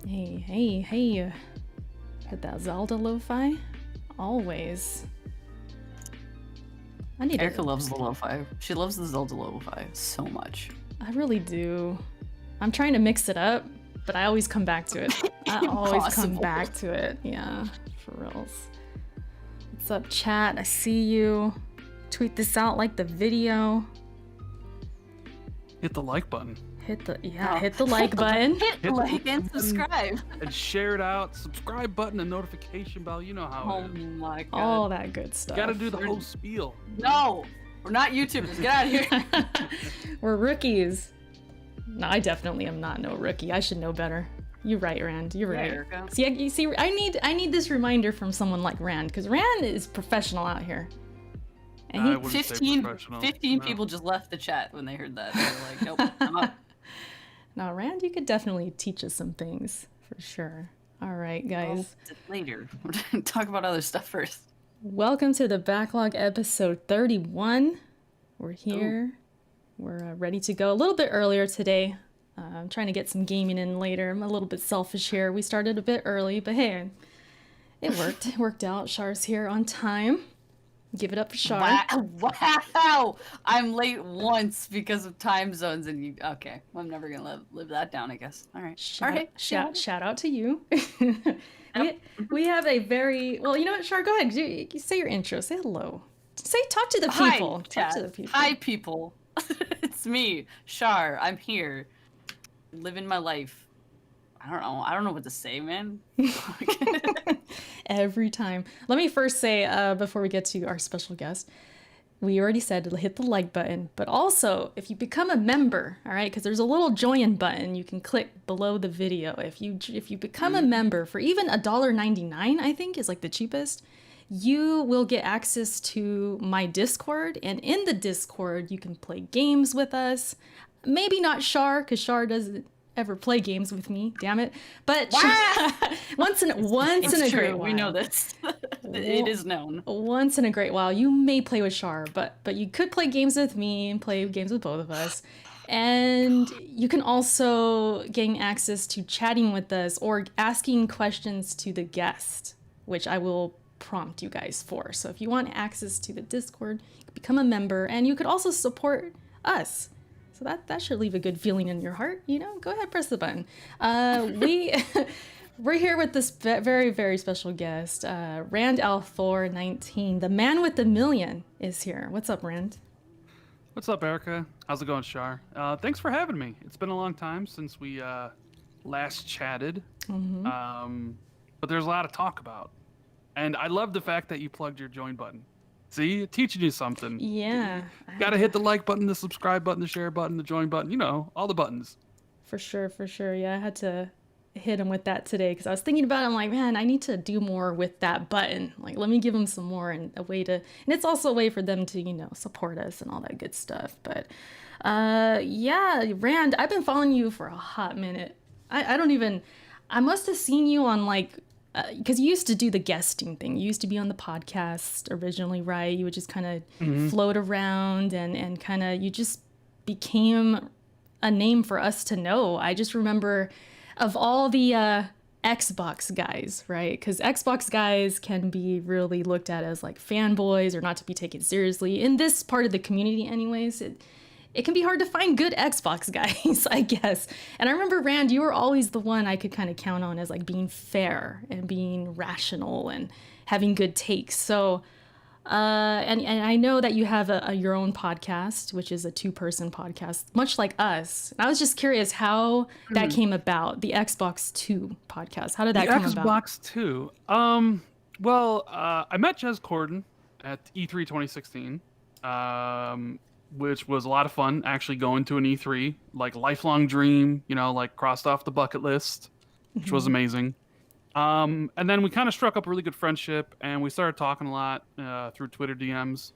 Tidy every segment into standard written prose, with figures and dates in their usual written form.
Hey, hey, hey. Hit that Zelda lo-fi? Always. Erica loves the lo-fi. She loves the Zelda lo-fi so much. I really do. I'm trying to mix it up, but I always come back to it. I always come back to it. Yeah, for reals. What's up, chat? I see you. Tweet this out, like the video. Hit the like button. Hit the like button. Hit the like and subscribe. And share it out. Subscribe button and notification bell. You know how it is. Oh my god. All that good stuff. You gotta do the whole spiel. No! We're not YouTubers. Get out of here. We're rookies. No, I definitely am not no rookie. I should know better. You're right, Rand. You're right. Erica. See, you see, I need this reminder from someone like Rand, because Rand is professional out here. And 15 people just left the chat when they heard that. They were like, nope, I'm up. Now, Rand, you could definitely teach us some things, for sure. All right, guys. Well, later. We're going to talk about other stuff first. Welcome to the Backlog episode 31. We're here. Ooh. We're ready to go a little bit earlier today. I'm trying to get some gaming in later. I'm a little bit selfish here. We started a bit early, but hey, it worked. It worked out. Char's here on time. Give it up for Char. Wow! I'm late once because of time zones, and you. Okay, well, I'm never gonna live that down, I guess. All right. Shout out to you. we have a very well. You know what, Char? Go ahead. You say your intro. Say hello. Talk to the people. Talk to the people. Hi, people. It's me, Char. I'm here, living my life. I don't know what to say, man. Every time. Let me first say, before we get to our special guest, we already said to hit the like button, but also if you become a member, all right, because there's a little join button you can click below the video. If you become a member for even $1.99, I think is like the cheapest, you will get access to my Discord, and in the Discord you can play games with us. Maybe not Char, because Char doesn't ever play games with me, damn it. But once in a great while. We know this. It is known. Once in a great while, you may play with Char, but you could play games with me and play games with both of us. And you can also gain access to chatting with us or asking questions to the guest, which I will prompt you guys for. So if you want access to the Discord, you can become a member, and you could also support us. So that should leave a good feeling in your heart, you know? Go ahead, press the button. We're here with this very, very special guest. Rand Althor 19, the man with the million, is here. What's up, Rand? What's up, Erica? How's it going, Char? Thanks for having me. It's been a long time since we last chatted. Mm-hmm. But there's a lot to talk about. And I love the fact that you plugged your join button. See, teaching you something. Yeah. Gotta hit the like button, the subscribe button, the share button, the join button, you know, all the buttons. For sure. Yeah, I had to hit him with that today because I was thinking about it. I'm like, man, I need to do more with that button. Like, let me give them some more and a way to, and it's also a way for them to, you know, support us and all that good stuff. But yeah, Rand, I've been following you for a hot minute. I must have seen you on like, because you used to do the guesting thing. You used to be on the podcast originally, right? You would just kind of float around and kind of, you just became a name for us to know. I just remember of all the Xbox guys, right? Because Xbox guys can be really looked at as like fanboys or not to be taken seriously. In this part of the community anyways, it can be hard to find good Xbox guys, I guess. And I remember, Rand, you were always the one I could kind of count on as like being fair and being rational and having good takes. So, and I know that you have your own podcast, which is a 2-person podcast, much like us. And I was just curious how that came about, the Xbox 2 podcast. How did that come about? The Xbox 2? Well, I met Jez Corden at E3 2016. Which was a lot of fun, actually going to an E3, like lifelong dream, you know, like crossed off the bucket list, which was amazing. And then we kind of struck up a really good friendship, and we started talking a lot through Twitter DMs.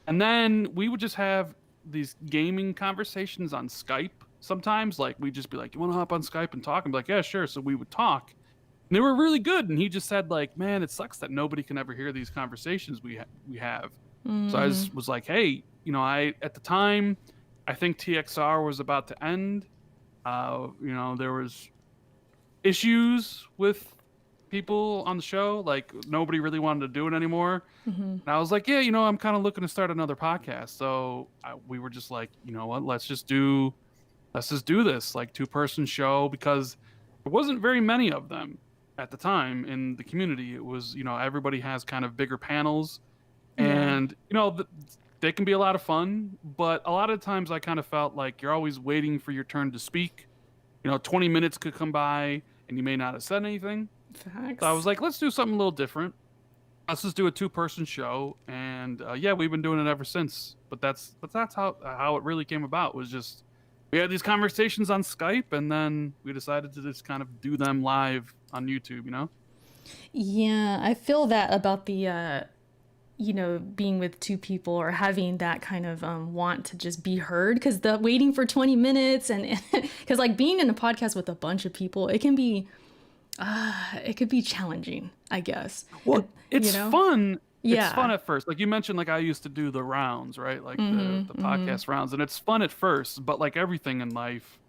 And then we would just have these gaming conversations on Skype sometimes. Like, we'd just be like, you want to hop on Skype and talk? And be like, yeah, sure. So we would talk. And they were really good. And he just said, like, man, it sucks that nobody can ever hear these conversations we have. So I was like, hey, you know, at the time, I think TXR was about to end. You know, issues with people on the show. Like nobody really wanted to do it anymore. And I was like, yeah, I'm kind of looking to start another podcast. So we were just like, you know what, let's just do this like 2-person show, because there wasn't very many of them at the time in the community. It was, everybody has kind of bigger panels, and they can be a lot of fun, but a lot of times I kind of felt like you're always waiting for your turn to speak. 20 minutes could come by and you may not have said anything. Facts. So I was like, let's do something a little different. Let's just do a 2-person show, and we've been doing it ever since. But that's how it really came about. Was just we had these conversations on Skype, and then we decided to just kind of do them live on YouTube. Yeah, I feel that about the being with 2 people or having that kind of want to just be heard, because the waiting for 20 minutes and because like being in a podcast with a bunch of people, it can be it could be challenging, I guess. Well, it's fun. Yeah. It's fun at first. Like you mentioned, like I used to do the rounds, right? Like the podcast rounds, and it's fun at first, but like everything in life,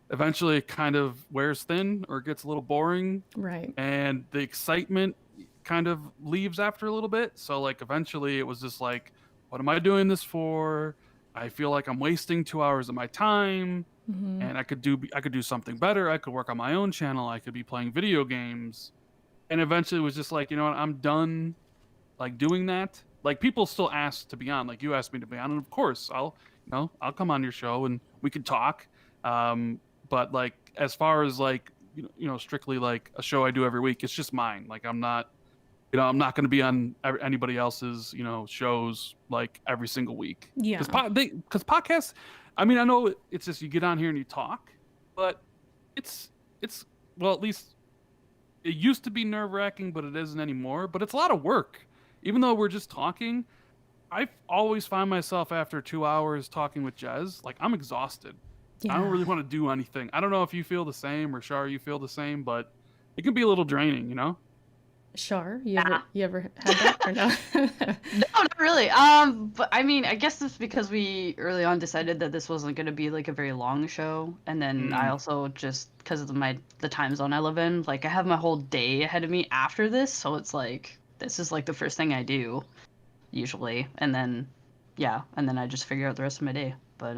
eventually it kind of wears thin or gets a little boring. Right. And the excitement kind of leaves after a little bit. So like eventually it was just like, what am I doing this for? I feel like I'm wasting 2 hours of my time, and I could do something better. I could work on my own channel. I could be playing video games. And eventually it was just like, you know what, I'm done like doing that. Like people still ask to be on, like you asked me to be on, and of course I'll come on your show and we could talk. But like as far as like strictly like a show I do every week, it's just mine. Like I'm not going to be on anybody else's, shows like every single week. Yeah. Because podcasts, I mean, I know it's just you get on here and you talk, but it's well, at least it used to be nerve-wracking, but it isn't anymore. But it's a lot of work. Even though we're just talking, I always find myself after 2 hours talking with Jez, like I'm exhausted. Yeah. I don't really want to do anything. I don't know if you feel the same, or Shar, you feel the same, but it can be a little draining, Shar, you ever had that or no? No, not really. But I mean, I guess it's because we early on decided that this wasn't going to be like a very long show, and then I also just because of the time zone I live in, like I have my whole day ahead of me after this, so it's like this is like the first thing I do usually, and then I just figure out the rest of my day. But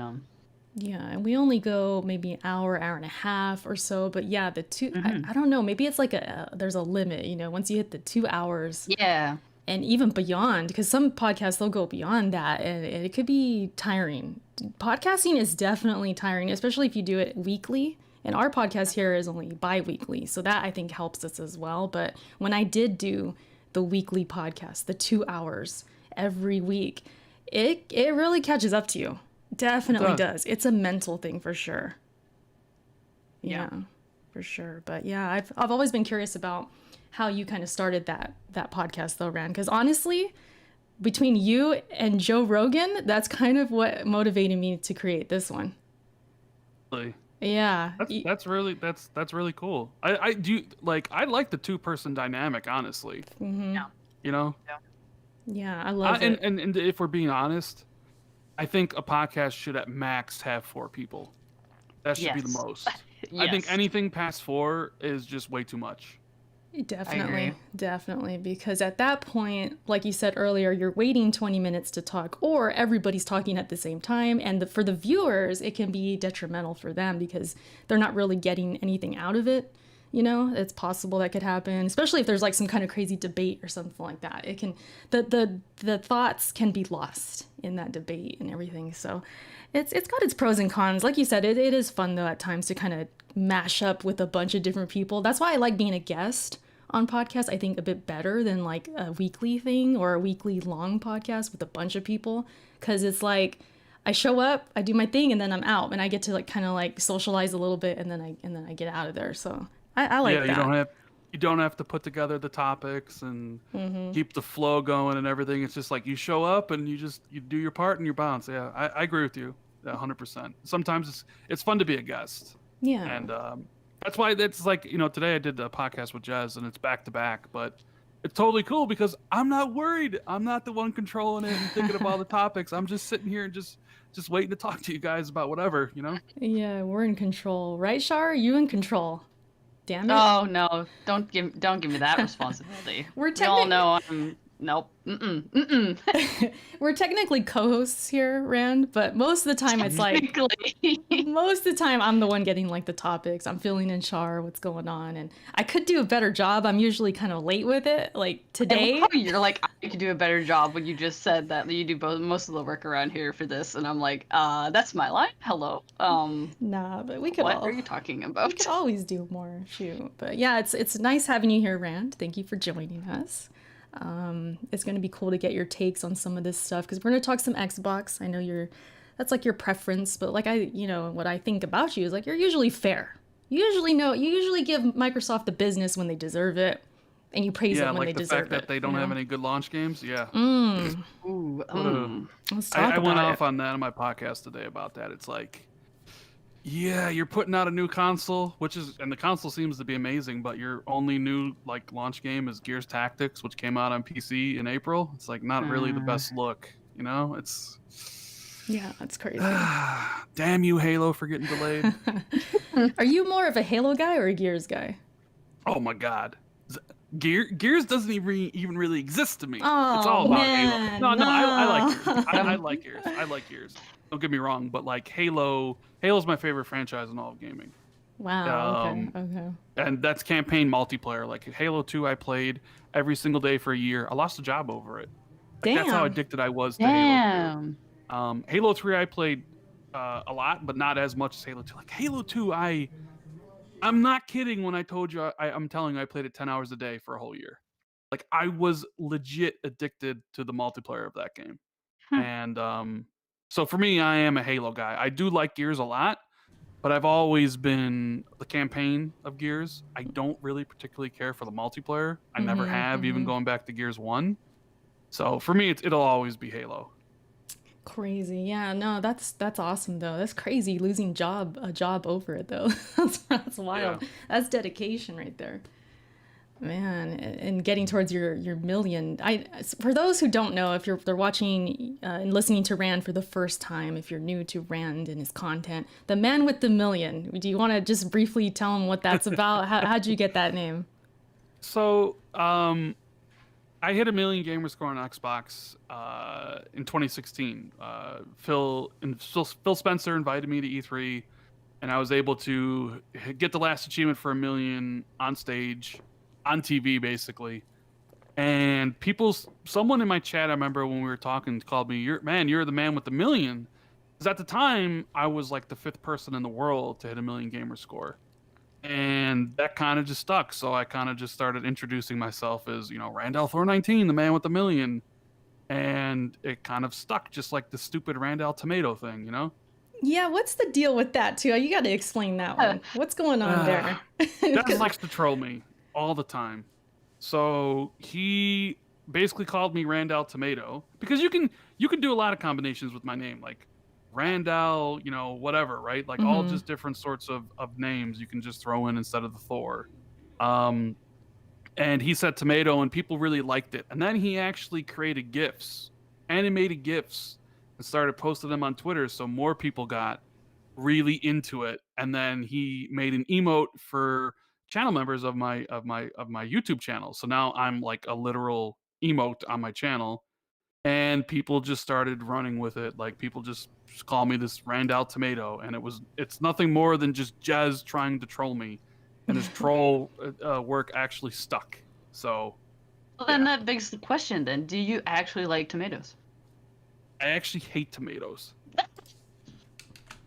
Yeah, and we only go maybe an hour and a half or so, but yeah, the 2 I don't know, maybe it's like there's a limit, once you hit the 2 hours. Yeah. And even beyond, because some podcasts they'll go beyond that, and it could be tiring. Podcasting is definitely tiring, especially if you do it weekly. And our podcast here is only bi-weekly, so that I think helps us as well. But when I did do the weekly podcast, the 2 hours every week, it really catches up to you. Definitely does. It's a mental thing for sure. Yeah, for sure. But yeah, I've always been curious about how you kind of started that podcast though, Ran, because honestly, between you and Joe Rogan, that's kind of what motivated me to create this one. Really? Yeah. That's really cool. I do like I like the 2-person dynamic, honestly. Yeah. Yeah, I love it. And if we're being honest, I think a podcast should at max have 4 people. That should be the most. I think anything past 4 is just way too much. Definitely, because at that point, like you said earlier, you're waiting 20 minutes to talk, or everybody's talking at the same time, and for the viewers, it can be detrimental for them because they're not really getting anything out of it. It's possible that could happen, especially if there's like some kind of crazy debate or something like that. It can the thoughts can be lost in that debate and everything. So it's got its pros and cons. Like you said, it is fun though at times to kind of mash up with a bunch of different people. That's why I like being a guest on podcasts, I think a bit better than like a weekly thing or a weekly long podcast with a bunch of people, because it's like I show up, I do my thing, and then I'm out, and I get to like kind of like socialize a little bit, and then I get out of there. So I like that. You don't have to put together the topics and keep the flow going and everything. It's just like you show up and you do your part and you bounce. Yeah, I agree with you 100%. Sometimes it's fun to be a guest. Yeah. And that's why it's like, today I did the podcast with Jez and it's back to back, but it's totally cool because I'm not worried. I'm not the one controlling it and thinking of all the topics. I'm just sitting here and just waiting to talk to you guys about whatever, Yeah, we're in control. Right, Shar? You in control. Damn it. Oh no! Don't give me that responsibility. We're We all know I'm nope. Mm-mm. We're technically co-hosts here, Rand, but most of the time it's like most of the time I'm the one getting like the topics. I'm filling in Char what's going on, and I could do a better job. I'm usually kind of late with it. Like today, you're like, I could do a better job when you just said that you do most of the work around here for this, and I'm like, that's my line. Hello. nah, but we could. What are you talking about? We could always do more. Shoot, but yeah, it's nice having you here, Rand. Thank you for joining us. It's going to be cool to get your takes on some of this stuff because we're going to talk some Xbox. I know that's like your preference, but like what I think about you is like you're usually fair. You usually give Microsoft the business when they deserve it, and you praise them when they deserve it. Yeah, like the fact that they don't have any good launch games. Yeah. Let's talk I went about off on that on my podcast today about that. It's like, yeah, you're putting out a new console, and the console seems to be amazing, but your only new like launch game is Gears Tactics, which came out on PC in April. It's like not really the best look, you know? It's yeah, that's crazy. Damn you, Halo, for getting delayed. Are you more of a Halo guy or a Gears guy? Oh my God. Gears doesn't even really exist to me. Oh, it's all about man, Halo. No, I like no. Gears. I like Gears. I like Gears. Don't get me wrong, but like Halo's my favorite franchise in all of gaming. Wow. Okay. And that's campaign multiplayer. Like Halo 2, I played every single day for a year. I lost a job over it. Like, that's how addicted I was to Halo 2. Halo 3, I played a lot, but not as much as Halo 2. Like Halo 2, I'm not kidding when I told you I'm telling you I played it 10 hours a day for a whole year. Like I was legit addicted to the multiplayer of that game. And so for me, I am a Halo guy. I do like Gears a lot, but I've always been the campaign of Gears. I don't really particularly care for the multiplayer. I never have, even going back to Gears 1. So for me, it'll always be Halo. Crazy. Yeah, no, that's awesome though. That's crazy losing a job over it though. That's wild. Yeah. That's dedication right there. Man, and getting towards your million. For those who don't know, if they're watching and listening to Rand for the first time, if you're new to Rand and his content, the man with the million. Do you want to just briefly tell him what that's about? How'd you get that name? So, I hit 1 million gamer score on Xbox in 2016. Phil Spencer invited me to E3, and I was able to get the last achievement for 1 million on stage. On TV, basically. And someone in my chat, I remember when we were talking, called me, you're the man with the million. Because at the time, I was like the 5th person in the world to hit 1 million gamer score. And that kind of just stuck. So I kind of just started introducing myself as, Randall 419, the man with the million. And it kind of stuck, just like the stupid Randall tomato thing, Yeah, what's the deal with that, too? You got to explain that one. What's going on there? Dennis likes to troll me all the time. So he basically called me Randall Tomato because you can do a lot of combinations with my name, like Randall, whatever, right? Like all just different sorts of names you can just throw in instead of the Thor. And he said tomato, and people really liked it. And then he actually created GIFs, animated GIFs, and started posting them on Twitter, so more people got really into it. And then he made an emote for channel members of my YouTube channel. So now I'm like a literal emote on my channel, and people just started running with it. Like people just call me this Randall Tomato, and it's nothing more than just Jez trying to troll me, and his troll work actually stuck. So well, then that begs the question then, do you actually like tomatoes? I actually hate tomatoes.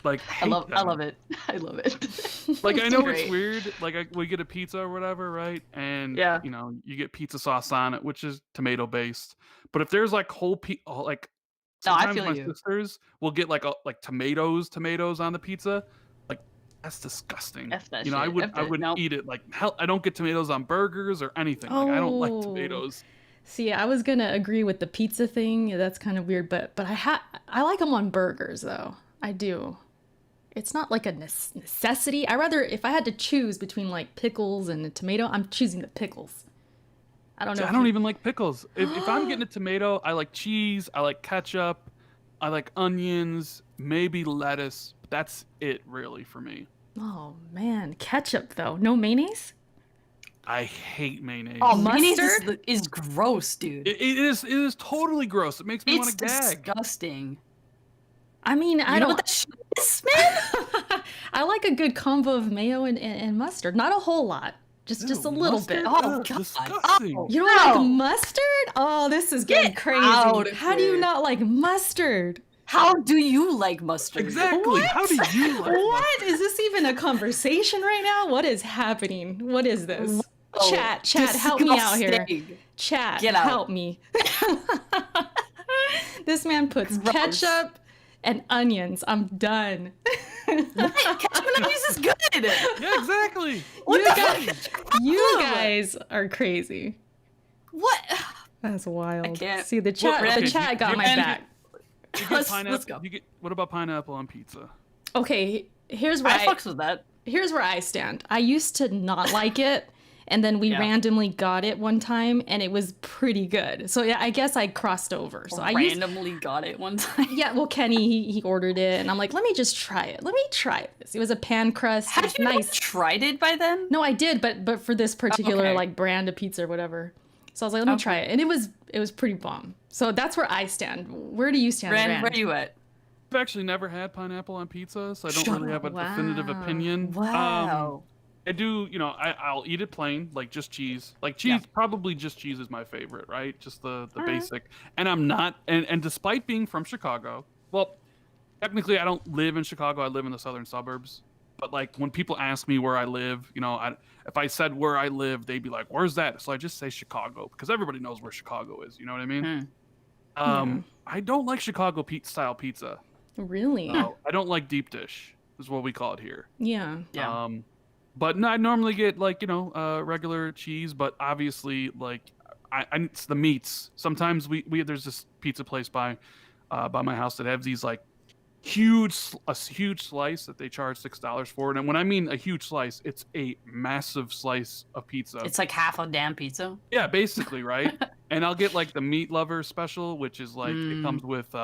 Like I love it. I love it. Like I know great. It's weird. Like we get a pizza or whatever, right? And you get pizza sauce on it, which is tomato based. But if there's like sometimes my sisters will get like tomatoes on the pizza. Like that's disgusting. F that shit. I wouldn't eat it. Like hell, I don't get tomatoes on burgers or anything. Like I don't like tomatoes. See, I was gonna agree with the pizza thing. That's kind of weird, but I like them on burgers though. I do. It's not like a necessity. If I had to choose between like pickles and a tomato, I'm choosing the pickles. I don't know. I don't even like pickles. If I'm getting a tomato, I like cheese, I like ketchup, I like onions, maybe lettuce. But that's it really for me. Oh man, ketchup though. No mayonnaise? I hate mayonnaise. Oh, mayonnaise Mustard? is gross, dude. It is totally gross. It makes me want It's to gag. disgusting. I mean, You I know don't. what that shit is, man? I like a good combo of mayo and mustard. Not a whole lot. Just a Ew, little mustard? bit. Oh, Ugh, God. disgusting. Oh. You don't like No. mustard? Oh, this is getting Get crazy. out of How do you here. not like mustard? How do you like mustard? Exactly. How do you like What? Is this even a conversation right now? What is happening? What is this? Whoa, Chat, help me out here. disgusting. Chat, Get out. help me. This man puts Gross. ketchup and onions. I'm done. Ketchup and onions is good. Yeah, exactly. What You the guys, fuck? you guys are crazy. What? That's wild. I can't. See the chat. okay, The chat got you- my and- back. You get Let's pineapple. go. What about pineapple on pizza? Okay, here's where I fucks with that. here's where I stand. I used to not like it, and then we Yeah. randomly got it one time, and it was pretty good. So yeah, I guess I crossed over. So I used, randomly got it one time. yeah. Well, Kenny he ordered it, and I'm like, let me just try it. Let me try this. It was a pan crust. It Had was you nice. not tried it by then? No, I did, but for this particular okay. like brand of pizza or whatever. So I was like, let me try it, and it was pretty bomb. So that's where I stand. Where do you stand, Rand, Rand? where are you at? I've actually never had pineapple on pizza, so I don't really have a definitive Wow. opinion. Wow. I do, I'll eat it plain, like just cheese. Like cheese, probably just cheese is my favorite, right? Just the basic. And I'm not, and despite being from Chicago, well, technically I don't live in Chicago. I live in the southern suburbs. But like when people ask me where I live, if I said where I live, they'd be like, "Where's that?" So I just say Chicago because everybody knows where Chicago is. You know what I mean? I don't like Chicago style pizza. Really? No, I don't like deep dish. Is what we call it here. Yeah. Yeah. But no, I normally get like regular cheese, but obviously like it's the meats. Sometimes we there's this pizza place by my house that have these like huge slice that they charge $6 for, and when I mean a huge slice, it's a massive slice of pizza. It's like half a damn pizza. Yeah, basically, right? And I'll get like the meat lover special, which is like it comes with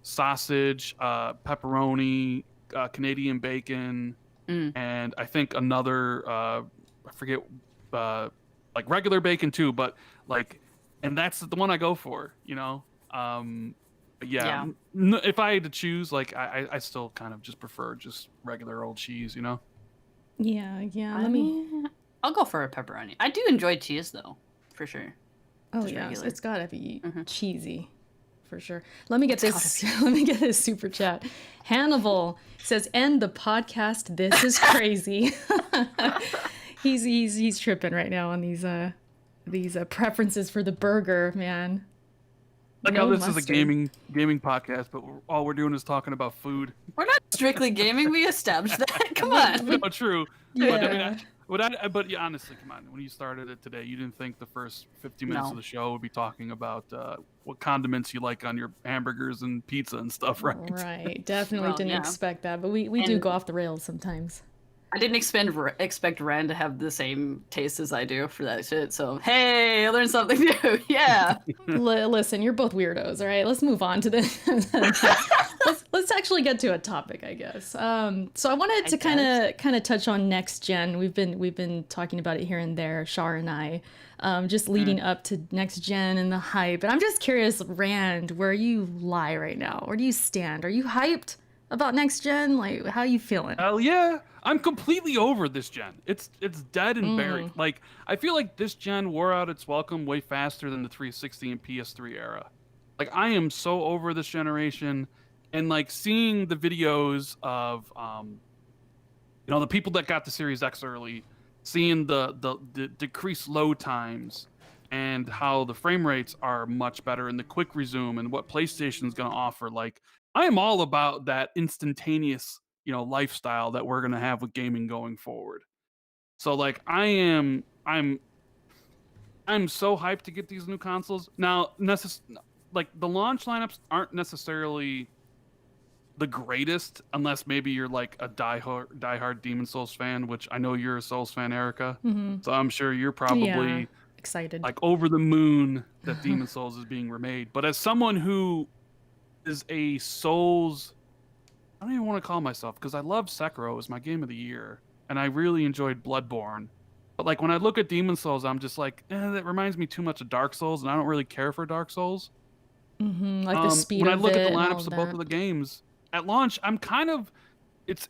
sausage, pepperoni, Canadian bacon, and I think another I forget like regular bacon too, but like, and that's the one I go for, But yeah, if I had to choose, like I still kind of just prefer just regular old cheese, Yeah. Let me. I'll go for a pepperoni. I do enjoy cheese though, for sure. Oh Just yeah, regular. it's gotta be cheesy, for sure. Let me get this. Let me get this super chat. Hannibal says, "End the podcast. This is crazy." he's tripping right now on these preferences for the burger, man. Like No how this is mustard. a gaming podcast, but all we're doing is talking about food. We're not strictly gaming. We established that. Come on. No, true. Yeah. But I mean, but yeah, honestly, come on. When you started it today, you didn't think the first 50 minutes No. of the show would be talking about what condiments you like on your hamburgers and pizza and stuff, right? Right. Definitely Well, didn't yeah. expect that, but we do And- go off the rails sometimes. I didn't expect Rand to have the same taste as I do for that shit. So hey, I learned something new. Yeah. Listen, you're both weirdos. All right, let's move on to this. let's actually get to a topic, I guess. So I wanted to kind of touch on next gen. We've been talking about it here and there, Shar and I, just leading up to next gen and the hype. And I'm just curious, Rand, where you lie right now? Where do you stand? Are you hyped about next gen? Like, how you feeling? Hell yeah. I'm completely over this gen. It's dead and buried. Like, I feel like this gen wore out its welcome way faster than the 360 and PS3 era. Like, I am so over this generation, and like seeing the videos of the people that got the Series X early, seeing the decreased load times and how the frame rates are much better and the quick resume and what PlayStation's going to offer. Like, I am all about that instantaneous lifestyle that we're gonna have with gaming going forward. So like I'm so hyped to get these new consoles. Now like the launch lineups aren't necessarily the greatest unless maybe you're like a diehard Demon Souls fan, which I know you're a Souls fan, Erica. So I'm sure you're probably Excited. like over the moon that Demon Souls is being remade. But as someone who is a Souls I don't even want to call myself, because I love Sekiro. It was my game of the year, and I really enjoyed Bloodborne. But like when I look at Demon Souls, I'm just like, that reminds me too much of Dark Souls, and I don't really care for Dark Souls. Like the speed When I of look at it the and all lineups of of both that. of the games at launch, I'm kind of, it's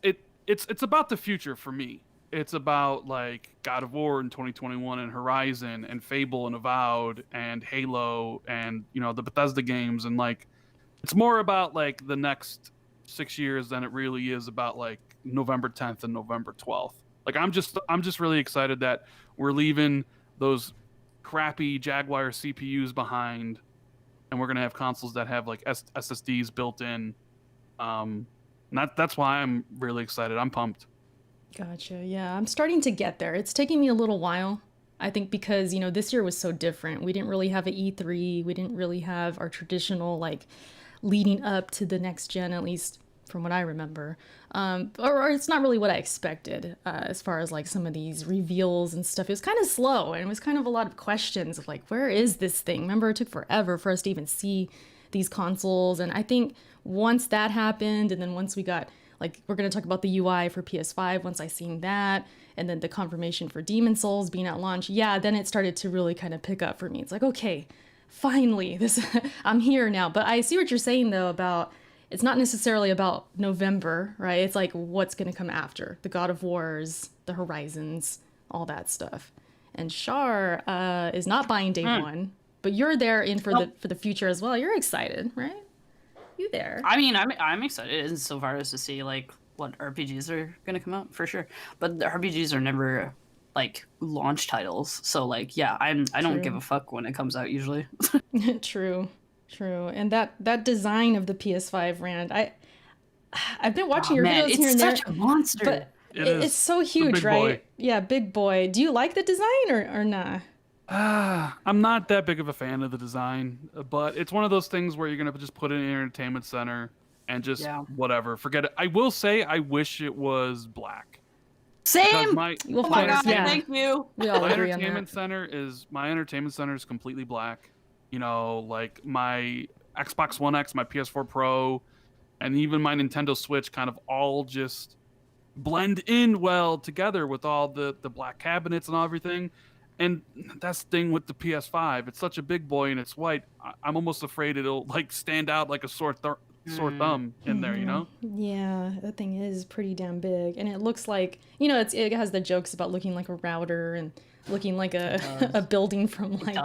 about the future for me. It's about like God of War in 2021 and Horizon and Fable and Avowed and Halo and the Bethesda games, and like it's more about like the next 6 years than it really is about like November 10th and November 12th. Like I'm just really excited that we're leaving those crappy Jaguar CPUs behind, and we're gonna have consoles that have like SSDs built in. And that's why I'm really excited. I'm pumped. Gotcha. Yeah, I'm starting to get there. It's taking me a little while. I think because, this year was so different. We didn't really have an E3. We didn't really have our traditional, like, leading up to the next gen, at least from what I remember. Or it's not really what I expected as far as, like, some of these reveals and stuff. It was kind of slow, and it was kind of a lot of questions of, like, where is this thing? Remember, it took forever for us to even see these consoles. And I think once that happened, and then once we got... Like, we're going to talk about the UI for PS5 once I seen that, and then the confirmation for Demon Souls being at launch. Yeah, then it started to really kind of pick up for me. It's like, okay, finally, I'm here now. But I see what you're saying, though, about it's not necessarily about November, right? It's like what's going to come after. The God of Wars, the Horizons, all that stuff. And Shar is not buying day one, but you're there in for the future as well. You're excited, right? You there? I mean, I'm excited insofar as to see like what RPGs are gonna come out for sure. But the RPGs are never like launch titles, so like yeah, I don't give a fuck when it comes out usually. True. And that design of the PS5, Rand, I've been watching your videos here and there. It's such a monster. But it's so huge, big right? boy. Yeah, big boy. Do you like the design or nah? I'm not that big of a fan of the design, but it's one of those things where you're gonna just put it in an entertainment center and just whatever, forget it. I will say I wish it was black. Same. Well, Oh my god! yeah. Thank you. We all My agree on entertainment that. center is completely black. Like my Xbox One X, my PS4 Pro, and even my Nintendo Switch kind of all just blend in well together with all the black cabinets and everything. And that's the thing with the PS5. It's such a big boy and it's white. I'm almost afraid it'll like stand out like a sore thumb in there, Yeah, that thing is pretty damn big, and it looks like it has the jokes about looking like a router and looking like a building from like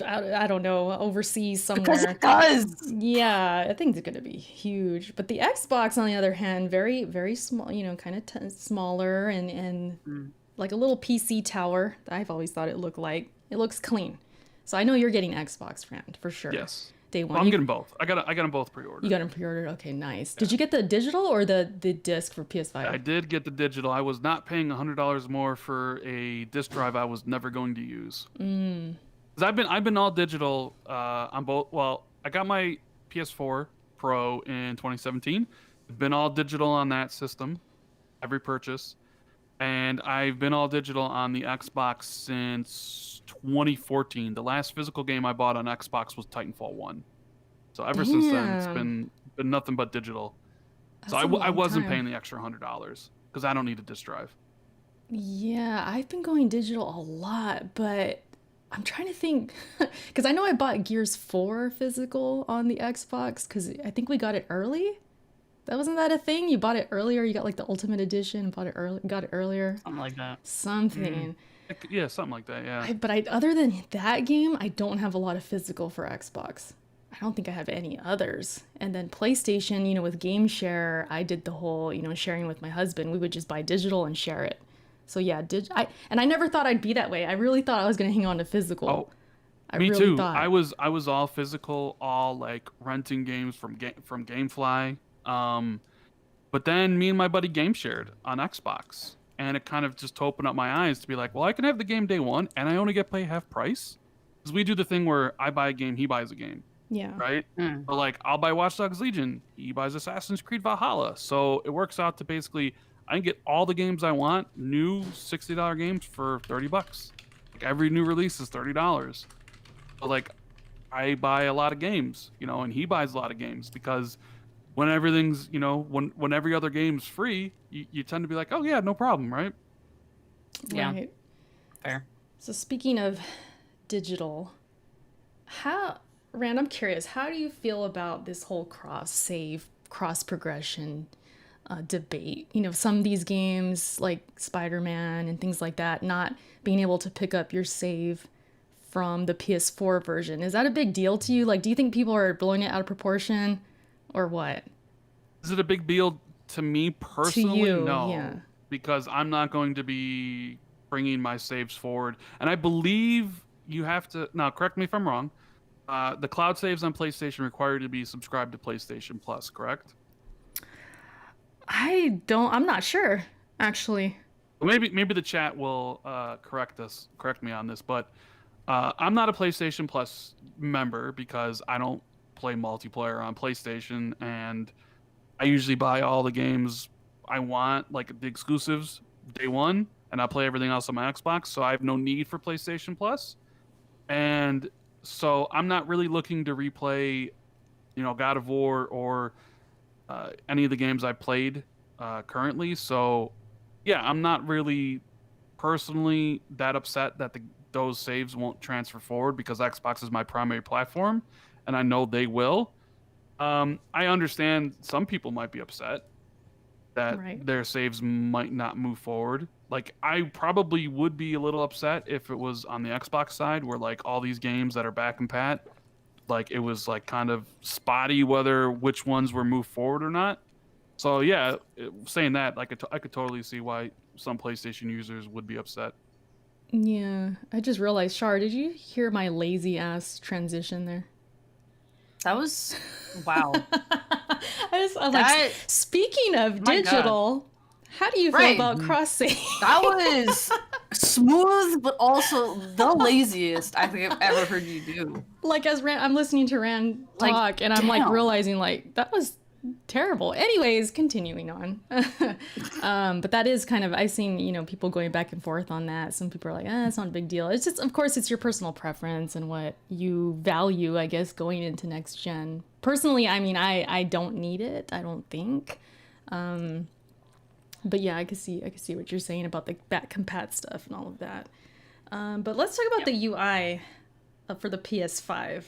I don't know, overseas somewhere. Because it does. Yeah, I think it's gonna be huge. But the Xbox, on the other hand, very very small. Kind of smaller and like a little PC tower. I've always thought it looked like. It looks clean. So I know you're getting Xbox, friend, for sure. Yes. Day one. Well, I'm getting both. I got them both pre-ordered. You got them pre-ordered. Okay, nice. Did you get the digital or the disc for PS5? I did get the digital. I was not paying $100 more for a disc drive I was never going to use. Because I've been all digital on both. Well, I got my PS4 Pro in 2017. I've been all digital on that system, every purchase. And I've been all digital on the Xbox since 2014. The last physical game I bought on Xbox was Titanfall 1. So ever since then, it's been nothing but digital. So I wasn't paying the extra $100 because I don't need a disc drive. Yeah, I've been going digital a lot, but I'm trying to think because I know I bought Gears 4 physical on the Xbox because I think we got it early. Wasn't that a thing? You bought it earlier. You got like the Ultimate Edition. Got it earlier. Something like that. Something. Yeah, something like that. Yeah. Other than that game, I don't have a lot of physical for Xbox. I don't think I have any others. And then PlayStation, with Game Share, I did the whole, sharing with my husband. We would just buy digital and share it. So yeah, I never thought I'd be that way. I really thought I was gonna hang on to physical. Oh, I me really too. Thought. I was all physical, all like renting games from GameFly. But then me and my buddy game shared on Xbox, and it kind of just opened up my eyes to be like, well, I can have the game day one, and I only get to pay half price. Because we do the thing where I buy a game, he buys a game. Yeah. Right? But like, I'll buy Watch Dogs Legion, he buys Assassin's Creed Valhalla. So it works out to basically, I can get all the games I want, new $60 games for $30. Like every new release is $30. So like, I buy a lot of games, and he buys a lot of games because when everything's, when every other game's free, you tend to be like, oh yeah, no problem, right? Yeah. Right. Fair. So speaking of digital, Rand, I'm curious, how do you feel about this whole cross-save, cross-progression debate? Some of these games like Spider-Man and things like that, not being able to pick up your save from the PS4 version. Is that a big deal to you? Like, do you think people are blowing it out of proportion or what? Is it a big deal to me personally? To you, No, yeah. because I'm not going to be bringing my saves forward. And I believe you have to, now correct me if I'm wrong, the cloud saves on PlayStation require you to be subscribed to PlayStation Plus, correct? I'm not sure, actually. Well, maybe the chat will correct me on this, but I'm not a PlayStation Plus member because I don't play multiplayer on PlayStation, and I usually buy all the games I want, like the exclusives, day one, and I play everything else on my Xbox, so I have no need for PlayStation Plus. And so I'm not really looking to replay, God of War or any of the games I played currently. So, yeah, I'm not really personally that upset that those saves won't transfer forward because Xbox is my primary platform, and I know they will. I understand some people might be upset that Right. their saves might not move forward. Like, I probably would be a little upset if it was on the Xbox side where, like, all these games that are back and pat, like, it was, like, kind of spotty which ones were moved forward or not. So, yeah, saying that, like, I could totally see why some PlayStation users would be upset. Yeah, I just realized, Shar, did you hear my lazy ass transition there? That was wow. I'm like, speaking of My God. digital, how do you feel Right. about cross save? That was smooth, but also the laziest I think I've ever heard you do. Like, I'm listening to Rand Like, talk, and I'm like damn. realizing like that was terrible. Anyways, continuing on. But that is kind of, I've seen, people going back and forth on that. Some people are like, it's not a big deal. It's just, of course, it's your personal preference and what you value, I guess, going into next gen. Personally, I mean, I don't need it, I don't think. But yeah, I can see what you're saying about the back compat stuff and all of that. But let's talk about the UI for the PS5.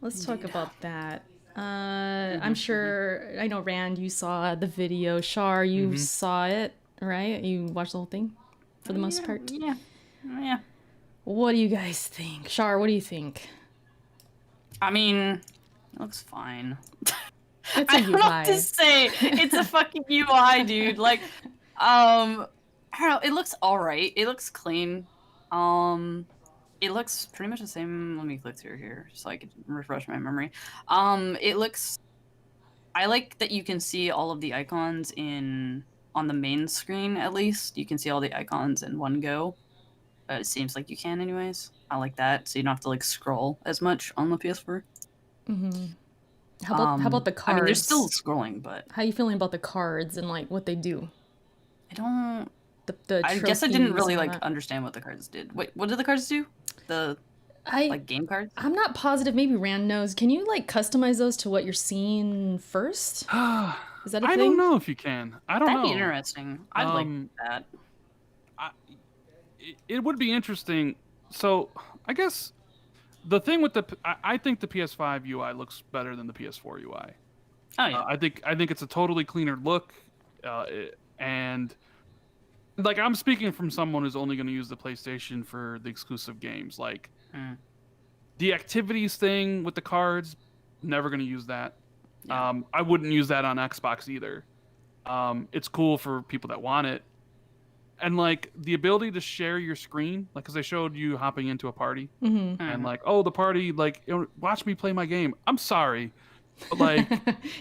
Let's talk about that. I'm sure, I know, Rand, you saw the video. Shar, you saw it, right? You watched the whole thing for the most part? Yeah. What do you guys think? Shar, what do you think? I mean, it looks fine. It's a I don't know what to UI. say. It's a fucking UI, dude. Like, I don't know. It looks alright. It looks clean. It looks pretty much the same. Let me click through here so I can refresh my memory. It looks. I like that you can see all of the icons on the main screen. At least you can see all the icons in one go. It seems like you can, anyways. I like that, so you don't have to like scroll as much on the PS4. How about the cards? I mean, there's still scrolling, but How you feeling about the cards and like what they do? I don't. The I guess I didn't trophies really and all like that. understand what the cards did. Wait, what did the cards do? The like game cards? I'm not positive. Maybe Rand knows. Can you like customize those to what you're seeing first? Is that a thing? I don't know if you can. I don't That'd know. be interesting. I'd like that. It would be interesting. So I guess the thing with I think the PS5 UI looks better than the PS4 UI. Oh yeah. I think it's a totally cleaner look, and like I'm speaking from someone who's only going to use the PlayStation for the exclusive games. Like the activities thing with the cards, never going to use that. Yeah. I wouldn't use that on Xbox either. It's cool for people that want it. And like the ability to share your screen, like because they showed you hopping into a party and like, oh, the party, like, watch me play my game. I'm sorry, but like,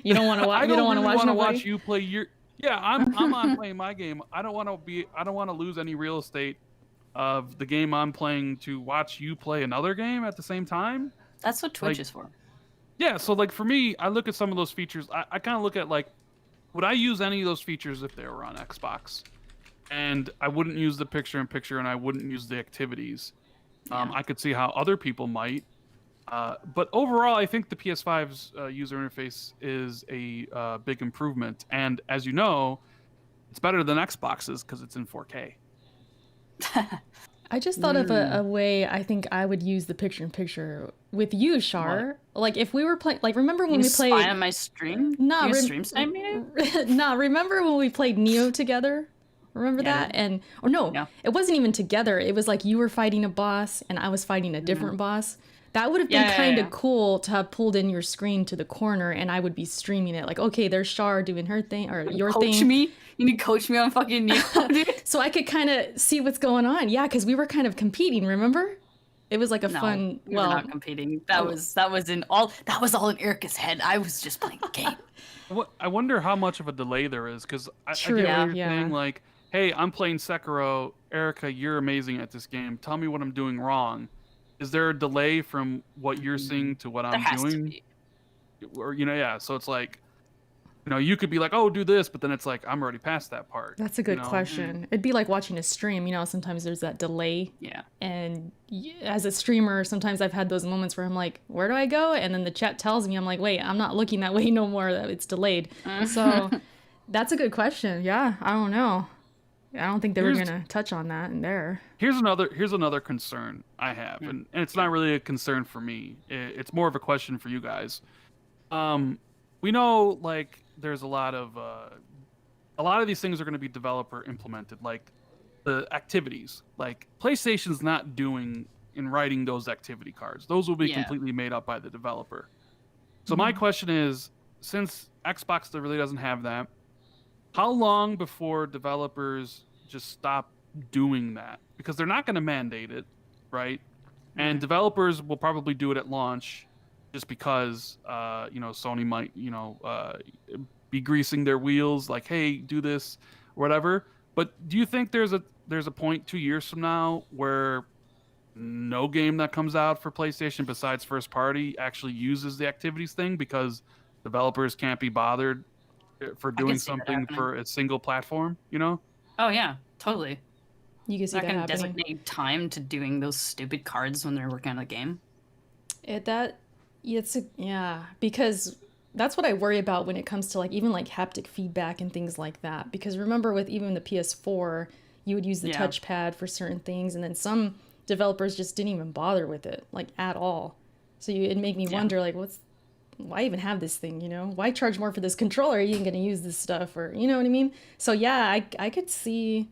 You don't want to watch. I You don't want to watch want to nobody? watch you play your. Yeah, I'm on playing my game. I don't want to lose any real estate of the game I'm playing to watch you play another game at the same time. That's what Twitch like- is for. Yeah, so like for me, I look at some of those features. I kind of look at like, would I use any of those features if they were on Xbox? And I wouldn't use the picture-in-picture, and I wouldn't use the activities. I could see how other people might. But overall, I think the PS5's user interface is a big improvement. And as you know, it's better than Xbox's because it's in 4K. I just thought of a way I think I would use the picture-in-picture with you, Shar. What? Like if we were playing, like remember when You we played? spy on my stream? Nah, You stream snipe me? nah, remember when we played Neo together? Remember Yeah. that? Or no, Yeah. it wasn't even together. It was like you were fighting a boss and I was fighting a different boss. That would have been kind of cool to have pulled in your screen to the corner and I would be streaming it. Like, okay, there's Shar doing her thing or your Coach thing. me? You need to coach me on fucking Neo, dude? So I could kind of see what's going on. Yeah, because we were kind of competing, remember? It was like a fun, we were not competing. That was all in Erica's head. I was just playing the game. I wonder how much of a delay there is because I True, get what you're yeah. saying. Like, hey, I'm playing Sekiro. Erica, you're amazing at this game. Tell me what I'm doing wrong. Is there a delay from what you're seeing to what There I'm has to doing? be. Or yeah. So it's like, you could be like, oh, do this, but then it's like I'm already past that part. That's a good question. It'd be like watching a stream. Sometimes there's that delay. Yeah. And as a streamer, sometimes I've had those moments where I'm like, where do I go? And then the chat tells me, I'm like, wait, I'm not looking that way no more. It's delayed. So that's a good question. Yeah, I don't know. I don't think they were going to touch on that in there. Here's another concern I have, and it's not really a concern for me. It's more of a question for you guys. We know like there's a lot of these things are going to be developer implemented, like the activities. Like PlayStation's not doing in writing those activity cards. Those will be completely made up by the developer. So my question is, since Xbox really doesn't have that, how long before developers just stop doing that? Because they're not going to mandate it, right? And developers will probably do it at launch just because, Sony might, be greasing their wheels like, hey, do this, or whatever. But do you think there's a point 2 years from now where no game that comes out for PlayStation besides first party actually uses the activities thing because developers can't be bothered for doing something for a single platform, Oh yeah, totally. You can see Not that gonna happening. designate time to doing those stupid cards when they're working on a game. Because that's what I worry about when it comes to even haptic feedback and things like that. Because remember with even the PS4, you would use the touchpad for certain things, and then some developers just didn't even bother with it at all. So it'd make me wonder why even have this thing, Why charge more for this controller? You ain't gonna use this stuff, or you know what I mean? So yeah, I could see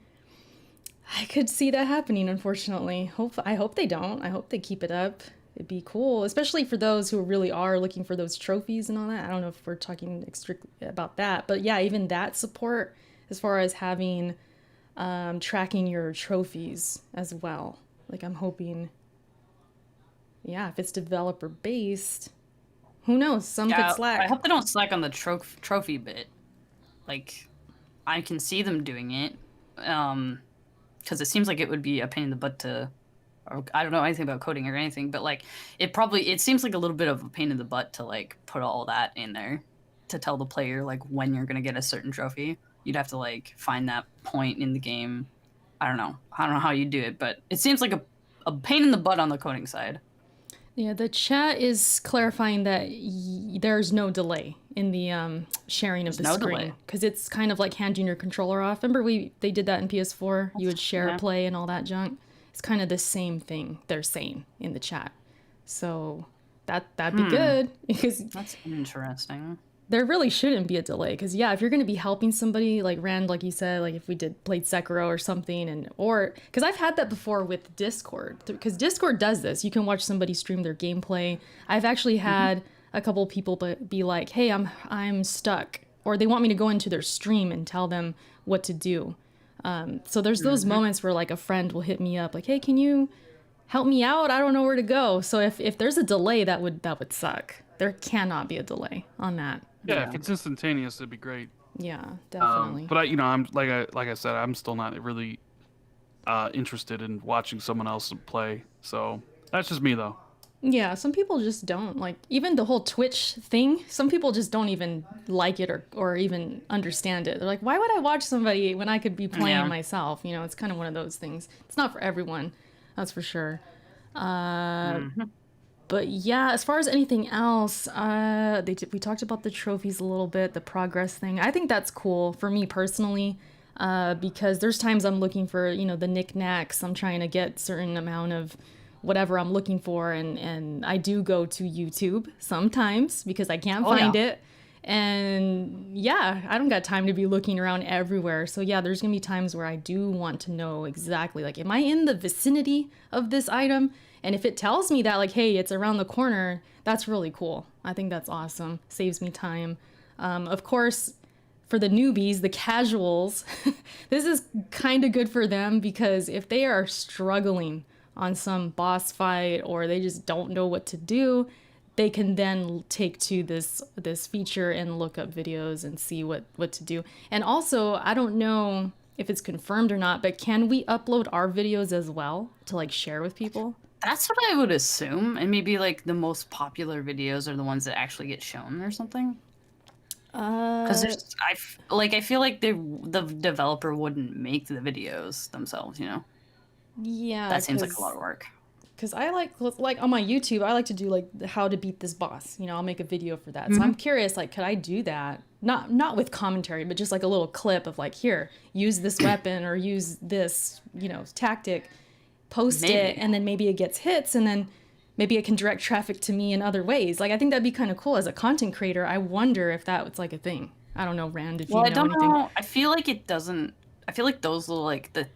that happening, unfortunately. I hope they don't. I hope they keep it up. It'd be cool, especially for those who really are looking for those trophies and all that. I don't know if we're talking strictly about that, but yeah, even that support as far as having tracking your trophies as well. I'm hoping, if it's developer based, who knows? Some could slack. I hope they don't slack on the trophy bit. I can see them doing it, because it seems like it would be a pain in the butt to. Or, I don't know anything about coding or anything, but it seems like a little bit of a pain in the butt to put all that in there to tell the player when you're gonna get a certain trophy. You'd have to find that point in the game. I don't know how you do it, but it seems like a pain in the butt on the coding side. Yeah, the chat is clarifying that there's no delay in the sharing of the screen, because it's kind of like handing your controller off. Remember they did that in PS4. You would share play and all that junk. It's kind of the same thing they're saying in the chat. So that'd be good, because That's interesting. there really shouldn't be a delay. Because if you're going to be helping somebody Rand, like you said, if we played Sekiro or something, because I've had that before with Discord, because Discord does this. You can watch somebody stream their gameplay. I've actually had a couple people be like, hey, I'm stuck, or they want me to go into their stream and tell them what to do. So there's those moments where a friend will hit me up hey, can you help me out? I don't know where to go. So if there's a delay, that would suck. There cannot be a delay on that. Yeah, if it's instantaneous, it'd be great. Yeah, definitely. But I'm like I said, I'm still not really interested in watching someone else play. So that's just me though. Yeah, some people just don't even the whole Twitch thing. Some people just don't even like it or even understand it. They're like, why would I watch somebody when I could be playing myself? It's kind of one of those things. It's not for everyone, that's for sure. But yeah, as far as anything else, we talked about the trophies a little bit, the progress thing. I think that's cool for me personally, because there's times I'm looking for, you know, the knickknacks. I'm trying to get certain amount of whatever I'm looking for, and I do go to YouTube sometimes because I can't find it. And yeah, I don't got time to be looking around everywhere. So yeah, there's gonna be times where I do want to know exactly, like, am I in the vicinity of this item? And if it tells me that, like, hey, it's around the corner, that's really cool. I think that's awesome. Saves me time. Of course, for the newbies, the casuals, this is kind of good for them, because if they are struggling on some boss fight or they just don't know what to do, they can then take to this feature and look up videos and see what to do. And also, I don't know if it's confirmed or not, but can we upload our videos as well to, like, share with people? That's what I would assume, and maybe like the most popular videos are the ones that actually get shown or something. Because I feel like the developer wouldn't make the videos themselves, you know. Yeah, that seems like a lot of work. Because I like on my YouTube, I like to do like how to beat this boss. You know, I'll make a video for that. So I'm curious, like, could I do that? Not with commentary, but just like a little clip of like, here, use this weapon or use this, you know, tactic. Post it, and then maybe it gets hits, and then maybe it can direct traffic to me in other ways. Like, I think that'd be kind of cool as a content creator. I wonder if that was like a thing. I don't know, Rand, if you know anything. I don't know. I feel like it doesn't. I feel like those little, like, the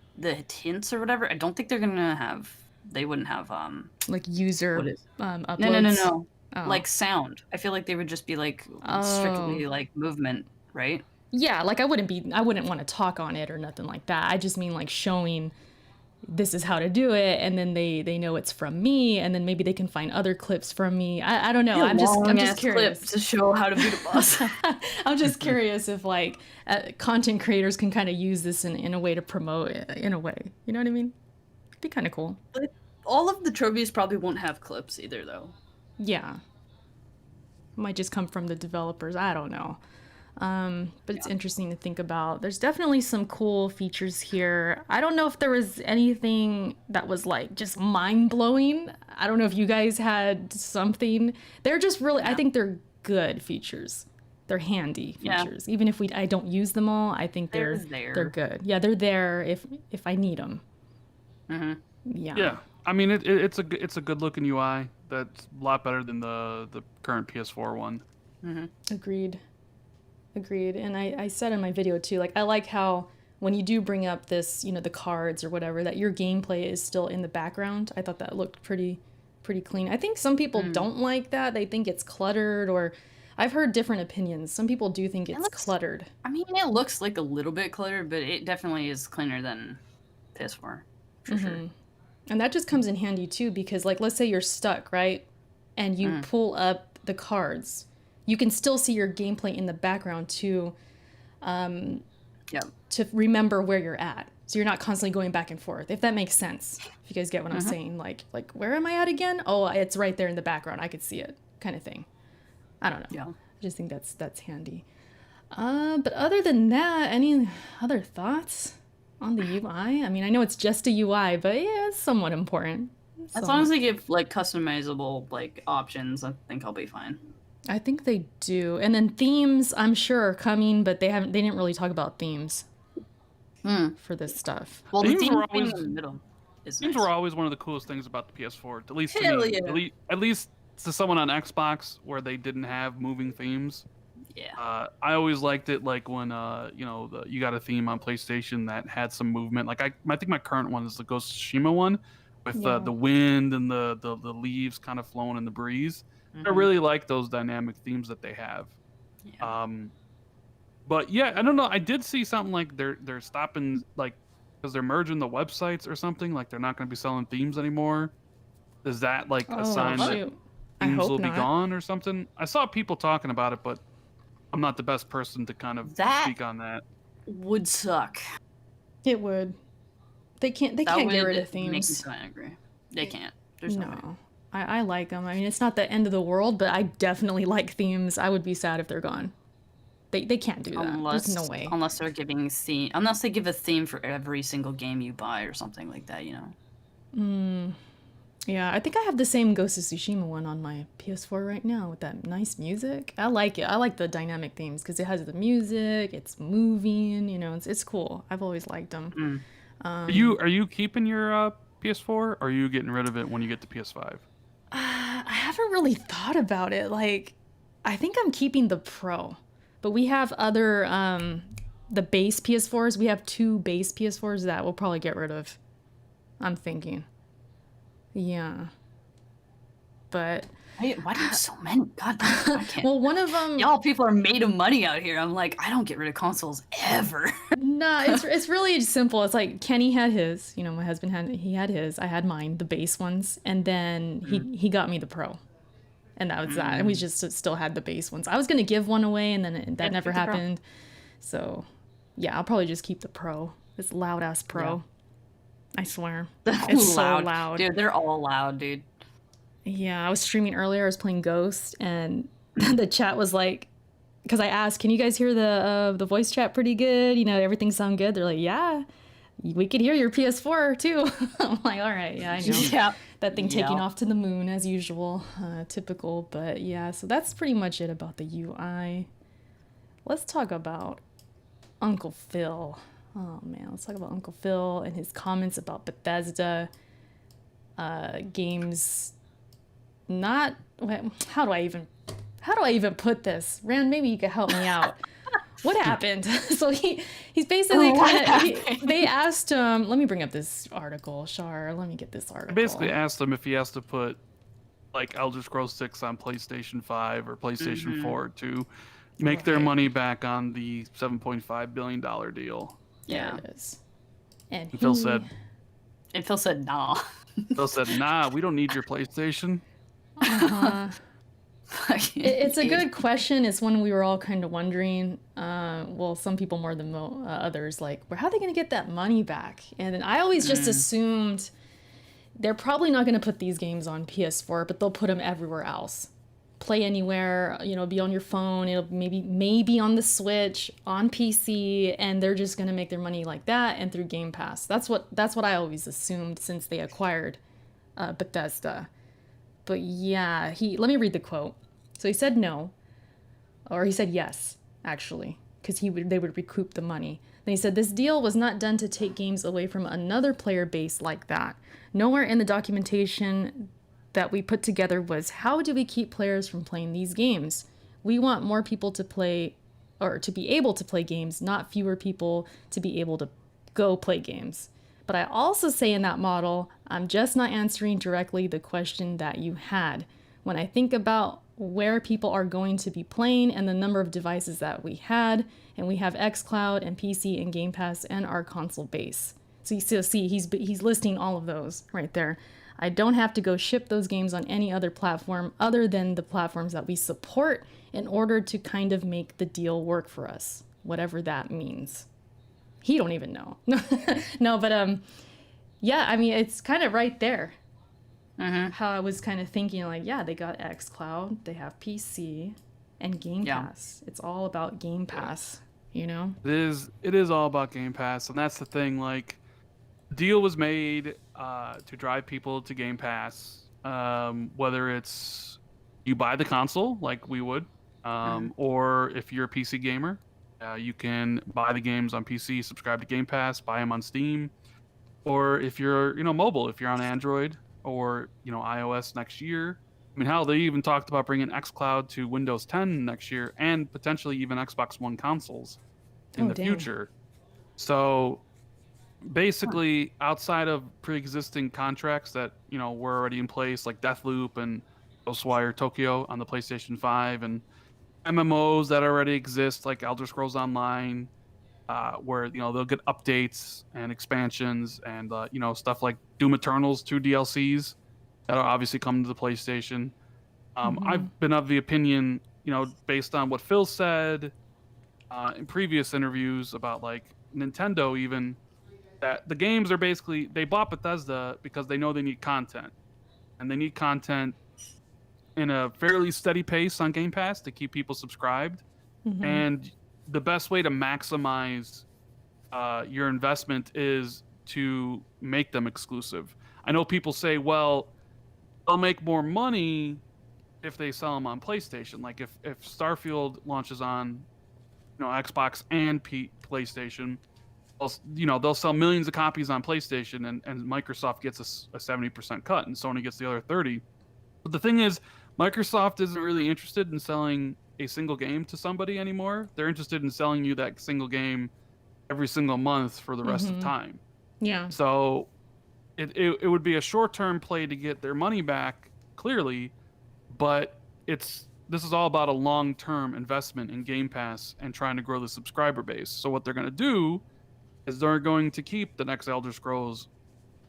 hints or whatever, I don't think they're gonna have. They wouldn't have like user uploads. No. Oh. Like sound. I feel like they would just be like strictly like movement, right? Yeah, like I wouldn't want to talk on it or nothing like that. I just mean like showing this is how to do it, and then they know it's from me, and then maybe they can find other clips from me. I don't know. I'm just curious to show how to beat a boss. I'm just curious if like content creators can kind of use this in a way to promote it, in a way. You know what I mean? It'd be kind of cool. But all of the trophies probably won't have clips either, though. Yeah. Might just come from the developers. I don't know. But it's interesting to think about. There's definitely some cool features here. I don't know if there was anything that was like just mind-blowing. I don't know if you guys had something. They're just really, I think they're good features. They're handy features. Yeah. Even if I don't use them all, I think they're good. Yeah, they're there if I need them. Mm-hmm. Yeah. Yeah. I mean, it's a good looking UI. That's a lot better than the current PS4 one. Mm-hmm. Agreed. And I said in my video too, like, I like how when you do bring up this, you know, the cards or whatever, that your gameplay is still in the background. I thought that looked pretty clean. I think some people don't like that. They think it's cluttered, or I've heard different opinions. Some people do think it's cluttered. I mean, it looks like a little bit cluttered, but it definitely is cleaner than PS4, for sure. And that just comes in handy too, because like, let's say you're stuck, right? And you pull up the cards. You can still see your gameplay in the background to remember where you're at. So you're not constantly going back and forth, if that makes sense. If you guys get what I'm saying, like where am I at again? Oh, it's right there in the background. I could see it, kind of thing. I don't know. Yeah. I just think that's handy. But other than that, any other thoughts on the UI? I mean, I know it's just a UI, but yeah, it's somewhat important. As long as they give like customizable like options, I think I'll be fine. I think they do. And then themes, I'm sure, are coming, but they didn't really talk about themes for this stuff. Well, the themes were always in the middle. Themes were always one of the coolest things about the PS4, at least to me. At least to someone on Xbox, where they didn't have moving themes. Yeah. I always liked it, like when you got a theme on PlayStation that had some movement. Like I think my current one is the Ghost of Tsushima one, with the wind and the leaves kind of flowing in the breeze. I really like those dynamic themes that they have. Yeah. But yeah, I don't know. I did see something like they're stopping, like, because they're merging the websites or something. Like they're not going to be selling themes anymore. Is that like a sign that themes will be gone or something? I saw people talking about it, but I'm not the best person to kind of speak on that. Would suck. It would. They can't get rid of themes. Make me so angry. They can't. There's no way. I like them. I mean, it's not the end of the world, but I definitely like themes. I would be sad if they're gone. They can't do that. There's no way. Unless they're giving unless they give a theme for every single game you buy or something like that, you know. Yeah, I think I have the same Ghost of Tsushima one on my PS4 right now with that nice music. I like it. I like the dynamic themes because it has the music, it's moving, it's cool. I've always liked them. Are you keeping your PS4 or are you getting rid of it when you get to PS5? I haven't really thought about it. Like, I think I'm keeping the Pro, but we have other, the base PS4s. We have 2 base PS4s that we'll probably get rid of. I'm thinking. Yeah. But Why do you have so many? God, I can't. well, one of them. Y'all people are made of money out here. I'm like, I don't get rid of consoles ever. No, it's really simple. It's like Kenny had his, my husband had his, I had mine, the base ones, and then he got me the Pro, and that was that. And we just still had the base ones. I was gonna give one away, and then that never happened. So, yeah, I'll probably just keep the Pro. This loud ass Pro. Yeah. I swear, it's so loud, dude. They're all loud, dude. Yeah, I was streaming earlier. I was playing Ghost, and the chat was like, because I asked, "Can you guys hear the voice chat pretty good? Everything sound good?" They're like, "Yeah, we could hear your PS4 too." I'm like, "All right, yeah, I know." Yeah. That thing taking off to the moon as usual, typical. But yeah, so that's pretty much it about the UI. Let's talk about Uncle Phil. Oh man, let's talk about Uncle Phil and his comments about Bethesda games. How do I even put this? Rand, maybe you could help me out. What happened? So he's basically they asked him, let me bring up this article, Shar. Let me get this article. I basically asked him if he has to put like Elder Scrolls 6 on PlayStation 5 or PlayStation 4 to make their money back on the $7.5 billion deal. Yeah, it is. And Phil said, nah. Phil said, nah, we don't need your PlayStation. It's a good question. It's one we were all kind of wondering. Well, some people more than others, like, well, how are they going to get that money back? And I always just assumed they're probably not going to put these games on PS4, but they'll put them everywhere else. Play anywhere, be on your phone. It'll maybe on the Switch, on PC, and they're just going to make their money like that and through Game Pass. That's what I always assumed since they acquired Bethesda. But yeah, let me read the quote. So he said no, or he said yes, actually, because they would recoup the money. Then he said this deal was not done to take games away from another player base like that. Nowhere in the documentation that we put together was how do we keep players from playing these games? We want more people to play, or to be able to play games, not fewer people to be able to go play games. But I also say in that model, I'm just not answering directly the question that you had. When I think about where people are going to be playing and the number of devices that we had, and we have xCloud and PC and Game Pass and our console base. So you still see he's listing all of those right there. I don't have to go ship those games on any other platform other than the platforms that we support in order to kind of make the deal work for us, whatever that means. He don't even know. No, but yeah, I mean, it's kind of right there. How I was kind of thinking, like, yeah, they got xCloud, they have PC, and Game Pass. It's all about Game Pass, It is all about Game Pass, and that's the thing. Like, the deal was made to drive people to Game Pass, whether it's you buy the console like we would, or if you're a PC gamer, you can buy the games on PC, subscribe to Game Pass, buy them on Steam, or if you're mobile, if you're on Android or iOS next year. I mean, hell, they even talked about bringing xCloud to Windows 10 next year and potentially even Xbox One consoles in the future. So basically, outside of pre-existing contracts that were already in place, like Deathloop and Ghostwire Tokyo on the PlayStation 5, and MMOs that already exist, like Elder Scrolls Online, where they'll get updates and expansions and stuff like Doom Eternal's 2 DLCs that'll obviously come to the PlayStation. I've been of the opinion, based on what Phil said in previous interviews about like Nintendo, even, that the games are basically, they bought Bethesda because they know they need content, and they need content in a fairly steady pace on Game Pass to keep people subscribed. And the best way to maximize your investment is to make them exclusive. I know people say, well, they'll make more money if they sell them on PlayStation. Like if Starfield launches on, Xbox and PlayStation, they'll sell millions of copies on PlayStation, and Microsoft gets a 70% cut, and Sony gets the other 30. But the thing is, Microsoft isn't really interested in selling a single game to somebody anymore. They're interested in selling you that single game every single month for the rest of time. Yeah. So it would be a short-term play to get their money back, clearly, but this is all about a long-term investment in Game Pass and trying to grow the subscriber base. So what they're going to do is they're going to keep the next Elder Scrolls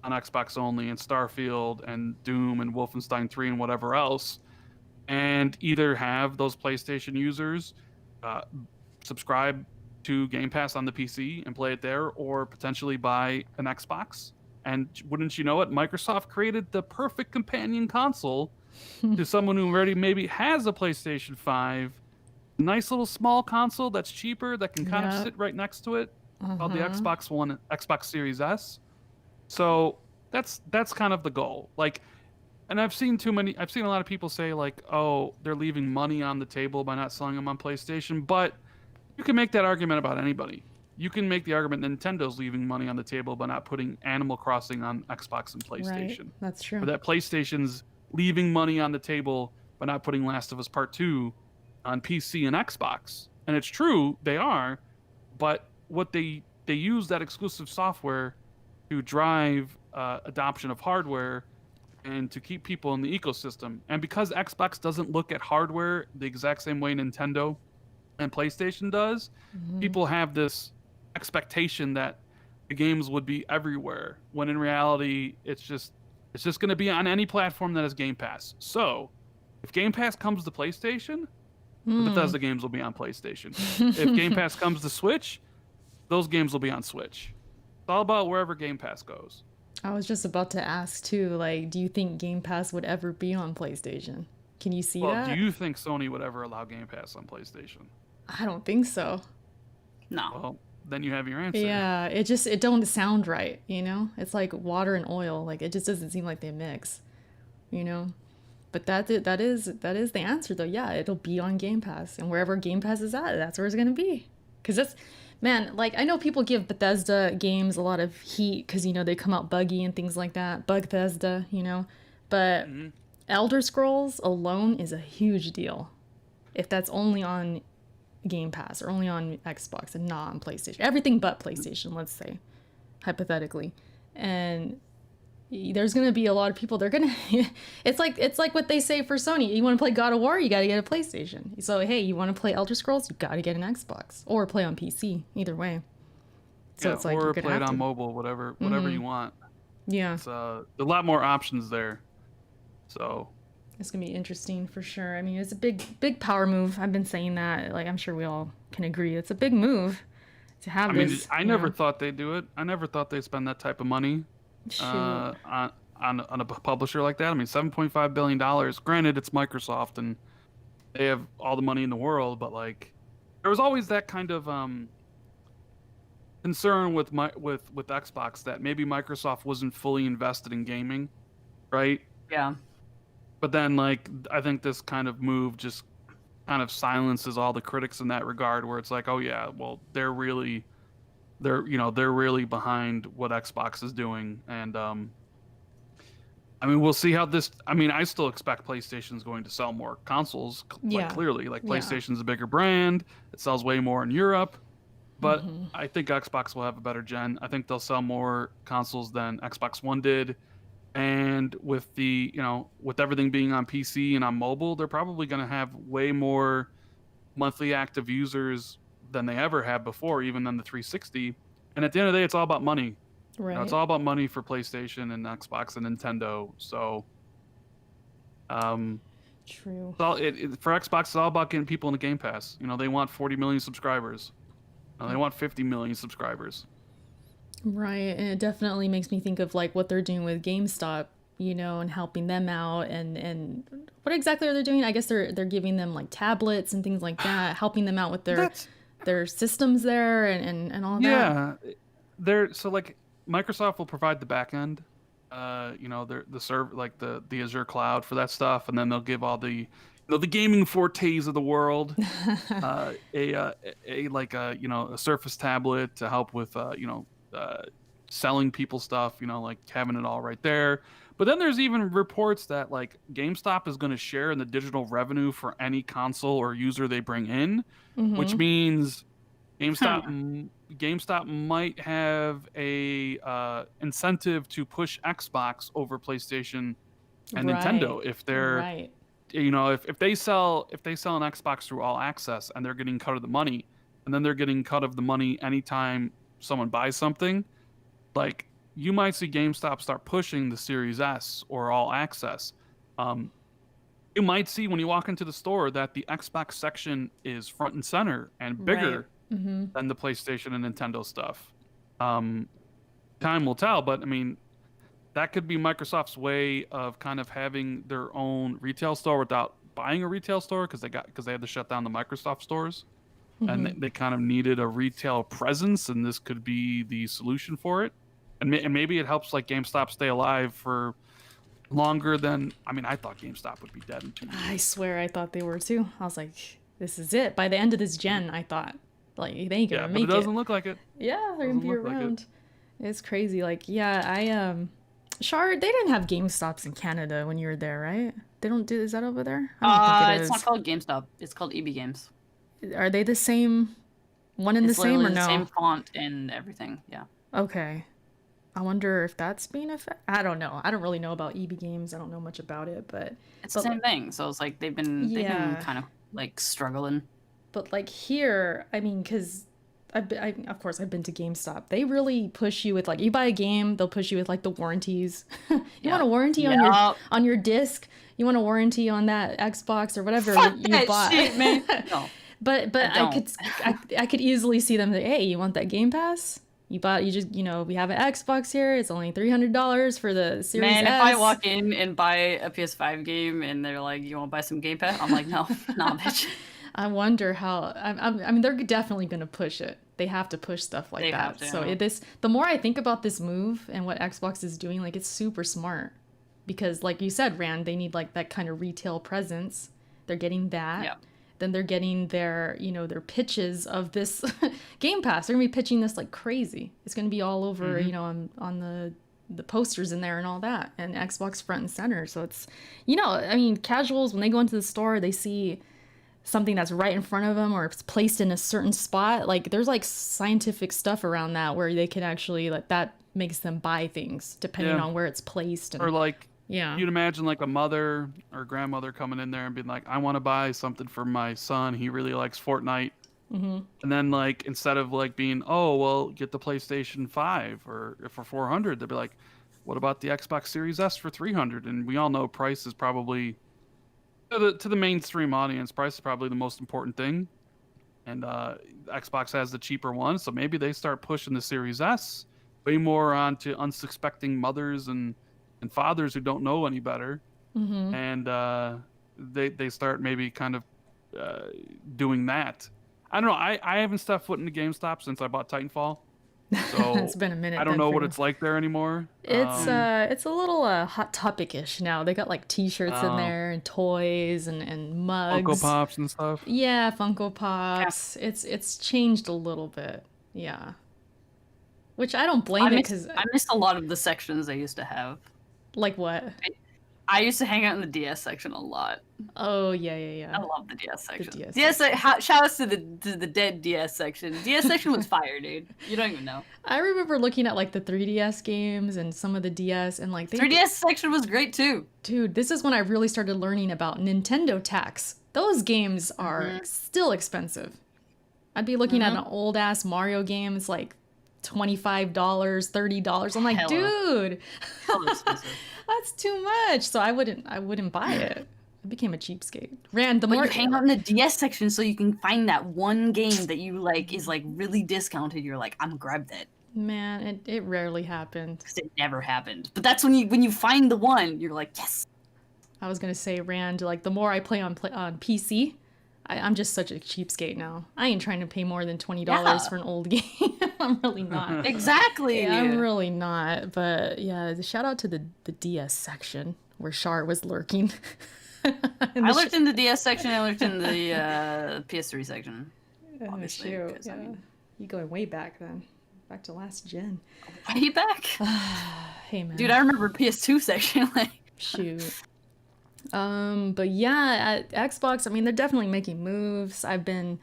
on Xbox only, and Starfield and Doom and Wolfenstein 3 and whatever else, and either have those PlayStation users subscribe to Game Pass on the PC and play it there, or potentially buy an Xbox. And wouldn't you know it, Microsoft created the perfect companion console to someone who already maybe has a PlayStation 5. Nice little small console that's cheaper, that can kind of sit right next to it, called the Xbox One, Xbox Series S. So that's kind of the goal. Like, and I've seen a lot of people say, like, oh, they're leaving money on the table by not selling them on PlayStation, but you can make that argument about anybody. You can make the argument Nintendo's leaving money on the table by not putting Animal Crossing on Xbox and PlayStation. Right. That's true. Or that PlayStation's leaving money on the table by not putting Last of Us Part 2 on PC and Xbox. And it's true, they are, but what they use that exclusive software to drive adoption of hardware and to keep people in the ecosystem. And because Xbox doesn't look at hardware the exact same way Nintendo and PlayStation does, people have this expectation that the games would be everywhere, when in reality it's just going to be on any platform that has Game Pass. So if Game Pass comes to PlayStation, the Bethesda games will be on PlayStation. If Game Pass comes to Switch, those games will be on Switch. It's all about wherever Game Pass goes. I was just about to ask too, like, do you think Game Pass would ever be on PlayStation? Can you see that? Well, do you think Sony would ever allow Game Pass on PlayStation? I don't think so. No. Well, then you have your answer. Yeah, it don't sound right, It's like water and oil. Like, it just doesn't seem like they mix, But that is the answer, though. Yeah, it'll be on Game Pass, and wherever Game Pass is at, that's where it's gonna be. Because that's, man, like, I know people give Bethesda games a lot of heat because they come out buggy and things like that. Bethesda, but Elder Scrolls alone is a huge deal. If that's only on Game Pass or only on Xbox and not on PlayStation, everything but PlayStation, let's say, hypothetically, and there's gonna be a lot of people. They're gonna. It's like what they say for Sony. You want to play God of War, you got to get a PlayStation. So hey, you want to play Elder Scrolls, you got to get an Xbox or play on PC. Either way. So it's like or you're gonna play it have on to. mobile, whatever you want. Yeah, It's a lot more options there. So it's gonna be interesting for sure. I mean, it's a big power move. I've been saying that. Like, I'm sure we all can agree. It's a big move to have this. I never thought they'd do it. I never thought they'd spend that type of money on a publisher like that. I mean, $7.5 billion. Granted, it's Microsoft and they have all the money in the world, but like, there was always that kind of concern with Xbox that maybe Microsoft wasn't fully invested in gaming, right? Yeah. But then, like, I think this kind of move just kind of silences all the critics in that regard, where it's like, oh yeah, well, they're really behind what Xbox is doing, and I mean, we'll see how this. I mean, I still expect PlayStation's going to sell more consoles. Yeah. Like, clearly, like, PlayStation's a bigger brand. It sells way more in Europe, but I think Xbox will have a better gen. I think they'll sell more consoles than Xbox One did. And with with everything being on PC and on mobile, they're probably going to have way more monthly active users than they ever had before, even than the 360. And at the end of the day, it's all about money. Right. It's all about money for PlayStation and Xbox and Nintendo. So, True. for Xbox, it's all about getting people in the Game Pass. They want 40 million subscribers. They want 50 million subscribers. Right, and it definitely makes me think of like what they're doing with GameStop, and helping them out, and what exactly are they doing? I guess they're giving them like tablets and things like that, helping them out with their systems there and all that. Yeah, so like Microsoft will provide the back end, the server, like the Azure cloud for that stuff, and then they'll give all the the gaming fortes of the world a Surface tablet to help with selling people stuff, like having it all right there. But then there's even reports that like GameStop is going to share in the digital revenue for any console or user they bring in, which means GameStop might have a incentive to push Xbox over PlayStation and Nintendo if they're if they sell an Xbox through All Access and they're getting cut of the money, and then they're getting cut of the money anytime someone buys something, like you might see GameStop start pushing the Series S or All Access. You might see when you walk into the store that the Xbox section is front and center and bigger than the PlayStation and Nintendo stuff. Time will tell, but I mean, that could be Microsoft's way of kind of having their own retail store without buying a retail store because they had to shut down the Microsoft stores, and they kind of needed a retail presence, and this could be the solution for it. And maybe it helps like GameStop stay alive for longer than I thought GameStop would be dead in 2 years. I swear I thought they were too. I was like, this is it. By the end of this gen, I thought like they ain't gonna make it. But it doesn't look like it. Yeah, they're gonna be around. It's crazy. Like, yeah, Shard, they didn't have GameStops in Canada when you were there, right? They don't do. Is that over there? I don't think it is. It's not called GameStop. It's called EB Games. Are they the same? One and the same or no? The same font and everything. Yeah. Okay. I wonder if that's being affected. I don't know. I don't really know about EB Games. I don't know much about it, but it's the same thing. So it's like they've been kind of like struggling. But like here, I mean, because of course I've been to GameStop. They really push you with like, you buy a game, they'll push you with like the warranties. You want a warranty on your disc? You want a warranty on that Xbox or whatever you bought? Shit, man. No. But I could easily see them say, hey, you want that Game Pass? We have an Xbox here. It's only $300 for the Series S. Man, if I walk in and buy a PS5 game and they're like, you want to buy some Game Pass? I'm like, no, nah, bitch. I wonder how. I mean, they're definitely going to push it. They have to push stuff like that. So the more I think about this move and what Xbox is doing, like, it's super smart. Because, like you said, Rand, they need like that kind of retail presence. They're getting that. Yeah. Then they're getting their pitches of this Game Pass. They're gonna be pitching this like crazy. It's gonna be all over, on the posters in there and all that, and Xbox front and center. So it's, casuals, when they go into the store, they see something that's right in front of them or it's placed in a certain spot. Like there's like scientific stuff around that where they can actually like that makes them buy things depending on where it's placed. Or like. Yeah. You'd imagine like a mother or grandmother coming in there and being like, I want to buy something for my son. He really likes Fortnite. And then like, instead of like being, oh, well, get the PlayStation 5 or for 400, they'd be like, what about the Xbox Series S for 300? And we all know price is probably, to the mainstream audience, price is probably the most important thing. And Xbox has the cheaper one. So maybe they start pushing the Series S way more onto unsuspecting mothers and fathers who don't know any better, and they start maybe kind of doing that. I don't know. I haven't stepped foot into GameStop since I bought Titanfall, so it's been a minute. I don't know what it's like there anymore. It's a little hot topic-ish now. They got like T-shirts in there and toys and mugs, Funko Pops and stuff. Yeah, Funko Pops. Yeah. It's changed a little bit. Yeah, which I don't blame it because I miss a lot of the sections they used to have. Like what? I used to hang out in the DS section a lot. Oh yeah. I love the DS section. The DS shout outs to the dead DS section. DS section was fire, dude. You don't even know. I remember looking at like the 3DS games and some of the DS and like 3DS section was great too. Dude, this is when I really started learning about Nintendo tax. Those games are still expensive. I'd be looking at an old ass Mario game. It's like $25, $30. I'm like, dude, that's too much. So I wouldn't buy it. I became a cheapskate. Rand, the more you hang out in the DS section so you can find that one game that you like is like really discounted. You're like, I'm gonna grab that. Man, it rarely happened. It never happened. But that's when you find the one, you're like, yes. I was gonna say, Rand, like the more I play on PC, I'm just such a cheapskate now. I ain't trying to pay more than $20 for an old game. I'm really not. Exactly. Yeah, I'm really not. But yeah, shout out to the DS section where Char was lurking. I lurked in the DS section. I lurked in the PS3 section. Obviously, shoot, 'cause, yeah. I mean, You going way back then. Back to last gen. way back. Hey man. Dude, I remember PS2 section. Like, Shoot. But yeah, at Xbox, I mean, they're definitely making moves. I've been,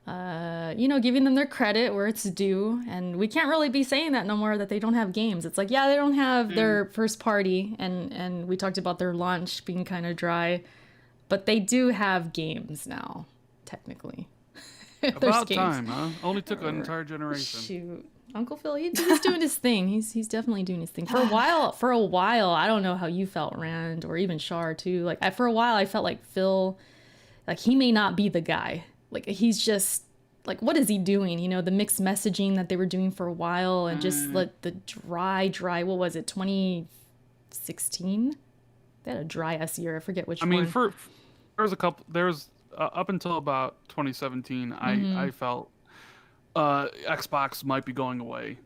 giving them their credit where it's due, and we can't really be saying that no more that they don't have games. It's like, yeah, they don't have their first party, and we talked about their launch being kind of dry, but they do have games now, technically. There's About games. time, huh? Only took an entire generation. Shoot. Uncle Phil, he's doing his thing. He's definitely doing his thing. For a while, I don't know how you felt, Rand, or even Char too. Like for a while, I felt like Phil, like he may not be the guy. Like he's just like, what is he doing? You know, the mixed messaging that they were doing for a while, and just like the dry. What was it? 2016. They had a dry ass year. I forget which one. I mean, there was up until about 2017. I felt Xbox might be going away.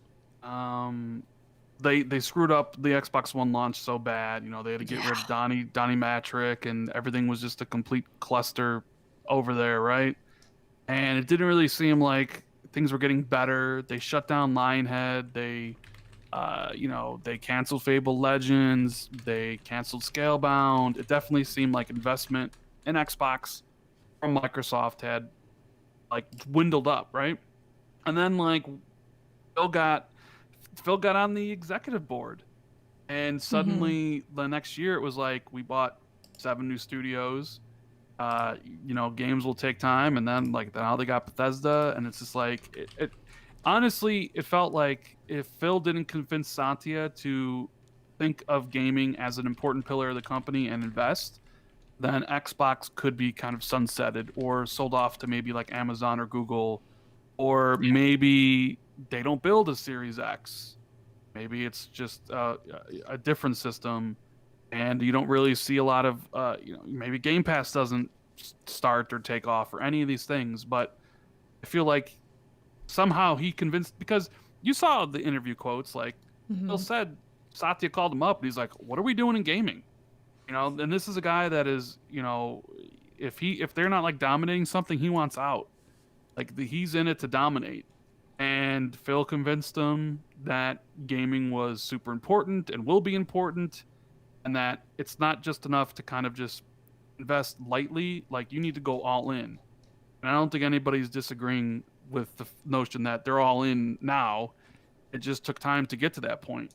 They screwed up the Xbox One launch so bad. You know, they had to get rid of Donnie Matrick, and everything was just a complete cluster over there, right? And it didn't really seem like things were getting better. They shut down Lionhead. They canceled Fable Legends. They canceled Scalebound. It definitely seemed like investment in Xbox from Microsoft had like dwindled up, right? And then like Phil got on the executive board, and suddenly the next year it was like we bought 7 new studios. Games will take time, and then now they got Bethesda, and it's just like it honestly, it felt like if Phil didn't convince Satya to think of gaming as an important pillar of the company and invest, then Xbox could be kind of sunsetted or sold off to maybe like Amazon or Google, or maybe they don't build a Series X. Maybe it's just a different system, and you don't really see a lot of, maybe Game Pass doesn't start or take off or any of these things. But I feel like somehow he convinced, because you saw the interview quotes, like Phil said, Satya called him up and he's like, "What are we doing in gaming?" And this is a guy that is, if they're not like dominating something, he wants out. He's in it to dominate. And Phil convinced him that gaming was super important and will be important, and that it's not just enough to kind of just invest lightly. Like, you need to go all in. And I don't think anybody's disagreeing with the notion that they're all in now. It just took time to get to that point.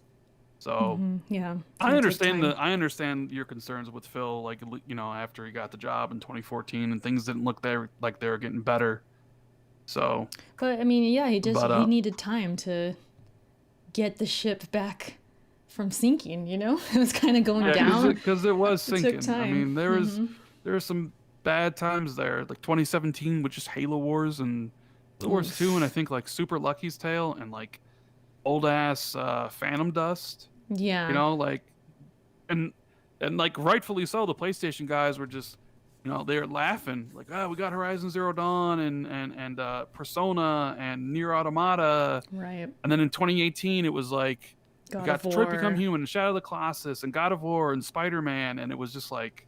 So yeah, I understand your concerns with Phil, after he got the job in 2014 and things didn't look like they were getting better. So, but I mean, yeah, he needed time to get the ship back from sinking. It was kind of going down because it was sinking. It took time. I mean, there were some bad times there, like 2017 with just Halo Wars and Halo Wars 2, and I think like Super Lucky's Tale and like old ass Phantom Dust. Yeah. And rightfully so, the PlayStation guys were just, they're laughing like, "Oh, we got Horizon Zero Dawn and Persona and Nier Automata." Right. And then in 2018 it was like we got Detroit Become Human and Shadow of the Colossus and God of War and Spider-Man, and it was just like,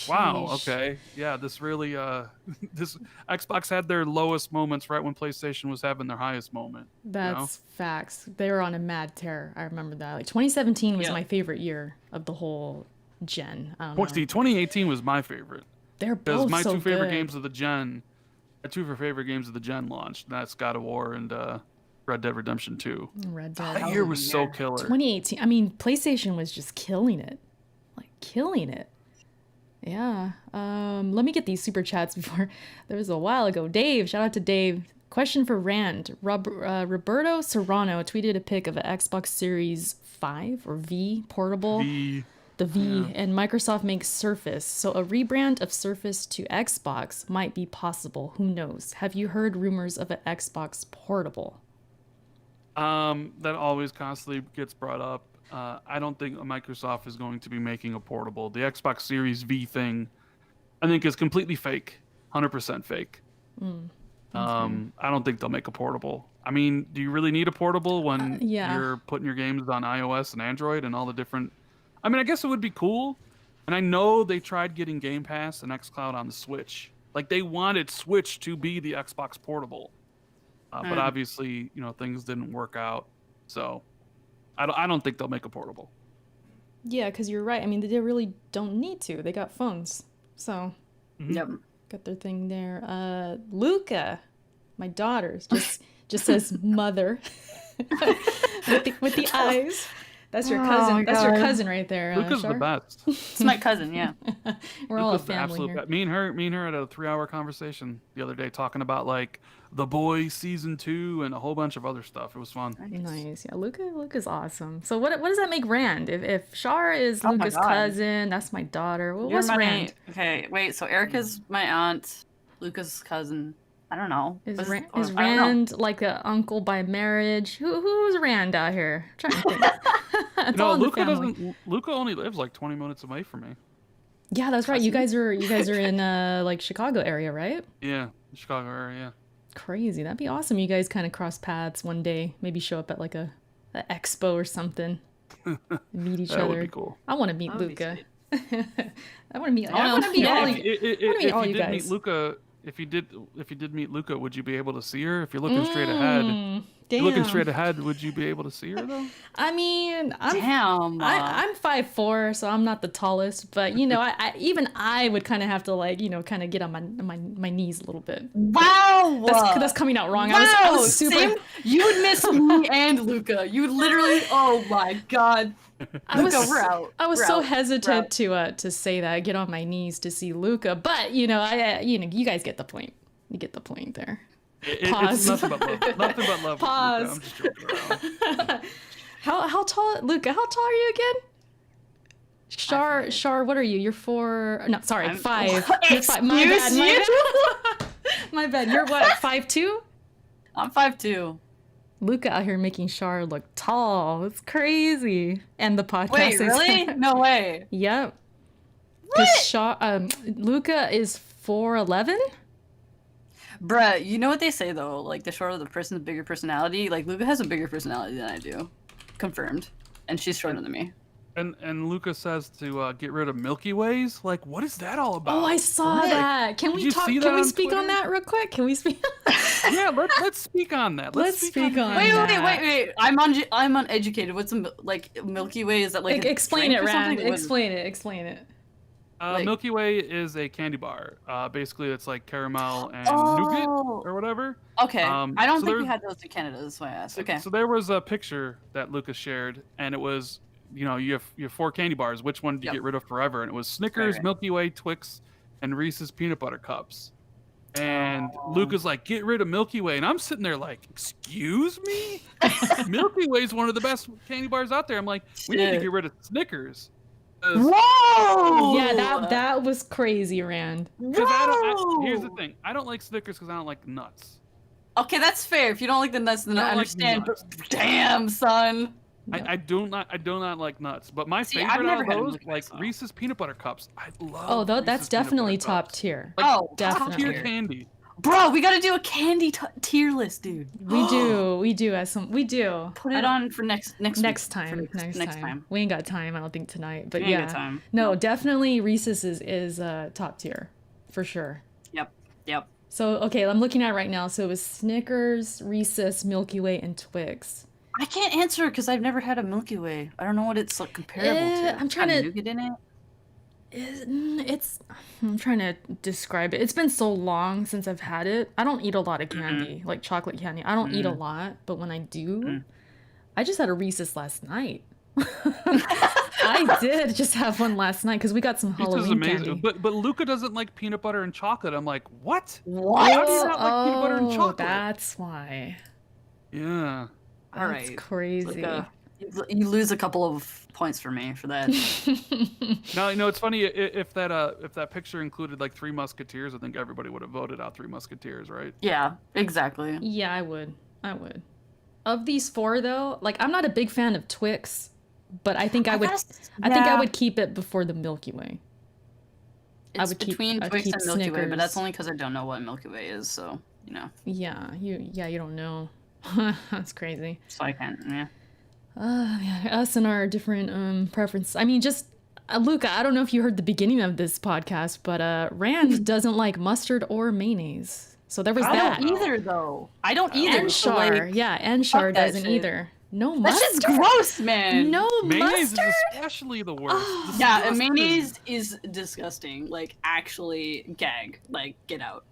wow, okay. Yeah, this really this Xbox had their lowest moments right when PlayStation was having their highest moment. That's facts. They were on a mad tear. I remember that. Like 2017 was my favorite year of the whole gen. I don't know. 2018 was my favorite. They're both my so two favorite good. games of the gen. My two favorite games of the gen launched. That's God of War and Red Dead Redemption 2. Red Dead. That year was so killer. 2018. I mean, PlayStation was just killing it. Like killing it. Yeah. Let me get these super chats before. There was a while ago. Dave, shout out to Dave. Question for Rand. Roberto Serrano tweeted a pic of an Xbox Series 5 or V portable. The V, and Microsoft makes Surface. So a rebrand of Surface to Xbox might be possible. Who knows? Have you heard rumors of an Xbox portable? That always constantly gets brought up. I don't think Microsoft is going to be making a portable. The Xbox Series V thing, I think, is completely fake, 100% fake. Okay. I don't think they'll make a portable. I mean, do you really need a portable when yeah. you're putting your games on iOS and Android and all the different? I mean, I guess it would be cool. And I know they tried getting Game Pass and xCloud on the Switch. Like they wanted Switch to be the Xbox portable, but obviously, things didn't work out. So I don't think they'll make a portable. Yeah, because you're right. I mean, they really don't need to. They got phones, so Yep. got their thing there. Luca, my daughter's just says mother with the eyes. That's your cousin. That's your cousin right there. Luca's Shar? the best. It's my cousin, yeah. We're all a Luca's the family absolute here. best. Me and her had a 3-hour conversation the other day talking about like The Boys season 2 and a whole bunch of other stuff. It was fun. Nice. Yeah, Luca's awesome. So what does that make Rand? If Shar is Oh my Luca's God. cousin, that's my daughter. Well, You're what's my- Rand? Okay, wait. So Erica's my aunt, Luca's cousin. I don't know. Is I don't know. Rand like a uncle by marriage? Who's Rand out here? I'm trying to think. It's all in the family. Luca only lives like 20 minutes away from me. Yeah, that's right. You guys are in like Chicago area, right? Yeah, the Chicago area. Crazy. That'd be awesome. You guys kind of cross paths one day. Maybe show up at like a expo or something. Meet each That other. would be cool. I want to meet That would be Luca. sweet. I want to meet. Oh, I want to meet yeah, all. If all you you did meet guys. Luca, if you did meet Luca, would you be able to see her? If you're looking straight ahead, Damn. looking straight ahead, would you be able to see her though? I mean, Damn. I'm 5'4", so I'm not the tallest, but I even I would kind of have to like kind of get on my knees a little bit. Wow. That's coming out wrong. Wow. I was super. Same, you would miss me and Luca. You would literally. Oh my God. I was, Luca, we're out. I was We're so out. hesitant to say that, get on my knees to see Luca, but you guys get the point. You get the point there. It's Pause. nothing but love. Nothing but love. with Pause. Luca. I'm just joking around. How tall, Luca? How tall are you again? Shar, what are you? You're 4. No, sorry, 5. You're 5. My bad. My bad. You're what? 5'2"? I'm 5'2". Luca out here making Shar look tall. It's crazy. And the podcast Wait, is really? No way. Yep. What? Luca is 4'11". Bruh, you know what they say though? Like the shorter the person, the bigger personality. Like Luca has a bigger personality than I do. Confirmed. And she's shorter than me. And Luca says to get rid of Milky Ways. Like, what is that all about? Oh, I saw that. Can did we you talk? see Can that we on speak on Twitter? that real quick? Can we speak? Yeah, let's speak on that. Let's speak on Wait, that. wait. I'm uneducated. What's a like Milky Way? Is that like a Explain it, drink or Rand. something? Explain it. like- Milky Way is a candy bar. Basically, it's like caramel and nougat or whatever. Okay. I don't so think there- we had those in Canada. That's why I asked. Okay. So there was a picture that Lucas shared, and it was, you have 4 candy bars. Which one do you Yep. get rid of forever? And it was Snickers, Right. Milky Way, Twix, and Reese's peanut butter cups. And Luca's like, get rid of Milky Way. And I'm sitting there like, excuse me? Milky Way is one of the best candy bars out there. I'm like, we need to Shit. get rid of Snickers. 'Cause- Whoa! Yeah, that was crazy, Rand. Because here's the thing. I don't like Snickers because I don't like nuts. Okay, that's fair. If you don't like the nuts, then I I don't like understand. nuts. But damn, son. I do not like nuts. But my See, I've favorite never out had of a those, Milky Way, like so. Reese's peanut butter cups. I love. Oh, Reese's that's peanut definitely butter top cups. tier. Like, Oh, definitely. top tier candy. Bro, we gotta do a candy tier list, dude. We do as some. We do. Put it on for next week. time. For Next time. We ain't got time, I don't think tonight. But We ain't yeah, got time. no, definitely Reese's is top tier, for sure. Yep. So okay, I'm looking at it right now. So it was Snickers, Reese's, Milky Way, and Twix. I can't answer because I've never had a Milky Way. I don't know what it's like comparable to. I'm trying Got to- nougat in it. I'm trying to describe it. It's been so long since I've had it. I don't eat a lot of Mm-hmm. candy, like chocolate candy. I don't eat a lot, but when I do, Mm-hmm. I just had a Reese's last night. I did just have one last night because we got some Reese's is Halloween amazing. candy. But Luca doesn't like peanut butter and chocolate. I'm like, what? What? How do you not like peanut butter and chocolate? That's why. Yeah. All That's right. crazy. You lose a couple of points for me for that. No, it's funny if that picture included like 3 Musketeers, I think everybody would have voted out 3 Musketeers, right? Yeah, exactly. Yeah, I would. Of these 4 though, like I'm not a big fan of Twix, but I think I would keep it before the Milky Way. It's would between I'd Twix keep and Milky Way, but that's Snickers. only because I don't know what Milky Way is, so, you know. Yeah, you don't know. That's crazy. So I can't, yeah. Yeah, us and our different preferences. I mean, just Luca, I don't know if you heard the beginning of this podcast, but Rand doesn't like mustard or mayonnaise. So there was I that. don't either, though. I don't either. And so, Shar, like, yeah, and Shar fuck that doesn't shit. either. No That mustard. shit's gross, man. No Mayonnaise mustard. is especially the worst. Oh. Yeah, and Disgusting. mayonnaise is disgusting. Like, actually, gag. Like, get out.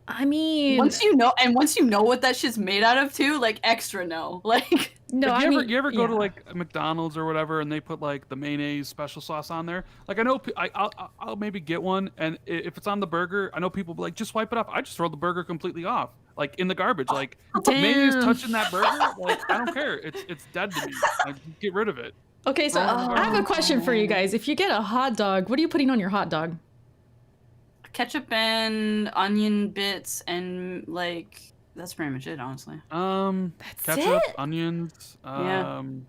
I mean, Once you know what that shit's made out of, too, like, extra no. Like, no, Like, I mean, you ever go to yeah. like a McDonald's or whatever, and they put like the mayonnaise special sauce on there? Like I know I'll maybe get one, and if it's on the burger, I know people be like just wipe it off. I just throw the burger completely off, like in the garbage. Like mayonnaise Damn. touching that burger, like I don't care. It's dead to me. Like, get rid of it. Okay, so I have a question for you guys. If you get a hot dog, what are you putting on your hot dog? ketchup and onion bits and, like, that's pretty much it, honestly. That's Ketchup, it? onions. Yeah. You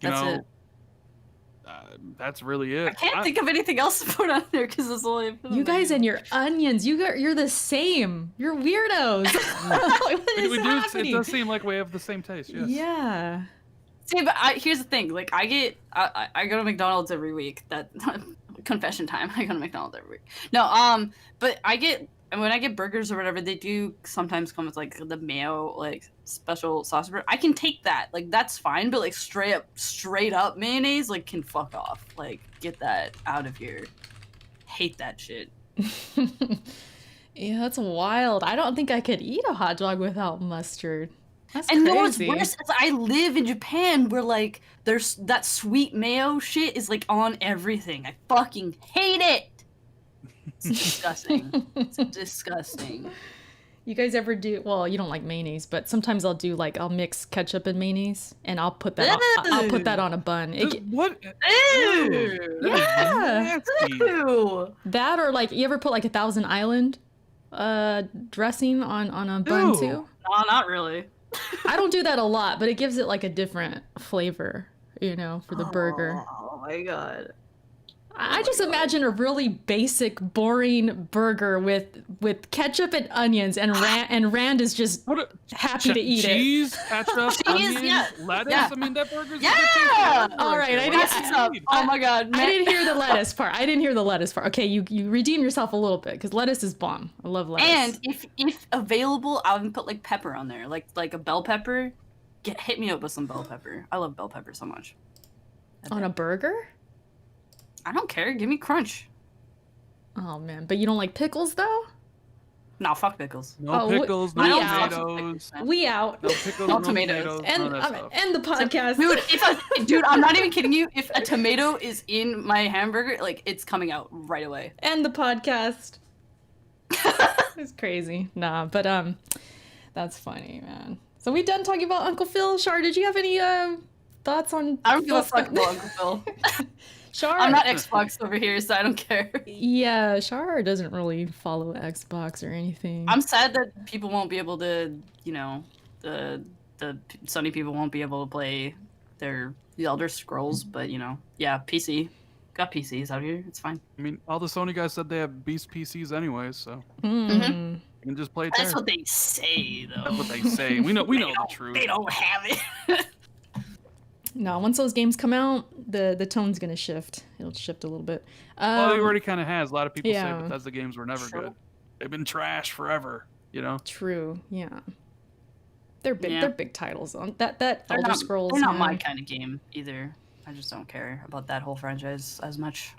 That's know, it. That's really it. I can't think of anything else to put on there because it's only. You guys and your onions, you're the same. You're weirdos. Like, what is It happening? does seem like we have the same taste. Yes. Yeah. See, but here's the thing. Like, I go to McDonald's every week. That confession time. I go to McDonald's every week. No, but when I get burgers or whatever, they do sometimes come with like the mayo, like special sauce. I can take that. Like, that's fine. But like straight up mayonnaise, like, can fuck off. Like, get that out of here. Hate that shit. Yeah, that's wild. I don't think I could eat a hot dog without mustard. That's And crazy. no, what's worse is I live in Japan where, like, there's that sweet mayo shit is, like, on everything. I fucking hate it! It's disgusting. It's disgusting. You guys ever do? Well, you don't like mayonnaise, but sometimes I'll do like I'll mix ketchup and mayonnaise, and I'll put that. I'll put that on a bun. What? Ew! Yeah. Nasty. Ew! That or like you ever put like a Thousand Island dressing on a bun Ew. too? No, not really. I don't do that a lot, but it gives it like a different flavor, for the burger. Oh my god. I just imagine a really basic, boring burger with ketchup and onions, and Rand is just What? happy to eat it. Cheese, ketchup, onions, yeah. lettuce. Yeah. I mean, that burger's Yeah! All right, I That's didn't- what's up. Oh my god. I man. didn't hear the lettuce part. Okay, you redeem yourself a little bit because lettuce is bomb. I love lettuce. And if available, I would put like pepper on there, like a bell pepper. Hit me up with some bell pepper. I love bell pepper so much. on a burger? I don't care. Give me crunch. Oh man, but you don't like pickles though? No, fuck pickles. No Oh, pickles, we no out. tomatoes. We out. No pickles, No no tomatoes. tomatoes, And none of that stuff. end the podcast. Dude, I'm not even kidding you. If a tomato is in my hamburger, like, it's coming out right away. End the podcast. It's crazy. Nah, but that's funny, man. So we done talking about Uncle Phil. Shar, did you have any thoughts on? I don't give a Phil fuck about Uncle Phil. Shar, I'm not Xbox over here, so I don't care. Yeah, Shar doesn't really follow Xbox or anything. I'm sad that people won't be able to, the Sony people won't be able to play the Elder Scrolls, but yeah, PC. Got PCs out here. It's fine. I mean, all the Sony guys said they have beast PCs anyways, so Mm. you can just play it That's there. what they say, though. That's what they say. We know the truth. They don't have it. No, once those games come out, the tone's gonna shift. It'll shift a little bit. Well, it already kind of has. A lot of people yeah. say Bethesda games were never Sure. good. They've been trash forever. True. Yeah. They're big. Yeah. They're big titles. That They're Elder not, Scrolls. They're not man. my kind of game either. I just don't care about that whole franchise as much.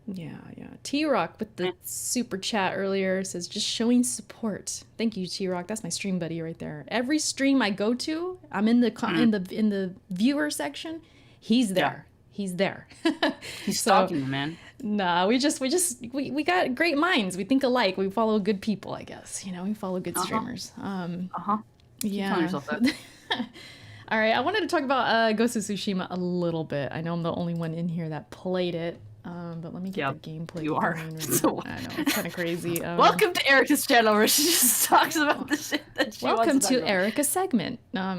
Yeah. T-Rock with the super chat earlier says just showing support. Thank you, T-Rock. That's my stream buddy right there. Every stream I go to, I'm in the in the viewer section. He's there. He's there. He's stalking you, man. Nah, we got great minds. We think alike. We follow good people, I guess. We follow good streamers. telling Yeah. yourself that. All right, I wanted to talk about Ghost of Tsushima a little bit. I know I'm the only one in here that played it, but let me get the gameplay. you are. going right So- now. I know, it's kind of crazy. Welcome to Erica's channel where she just talks about the shit that she Welcome wants to talk about. Erica's segment. Yeah,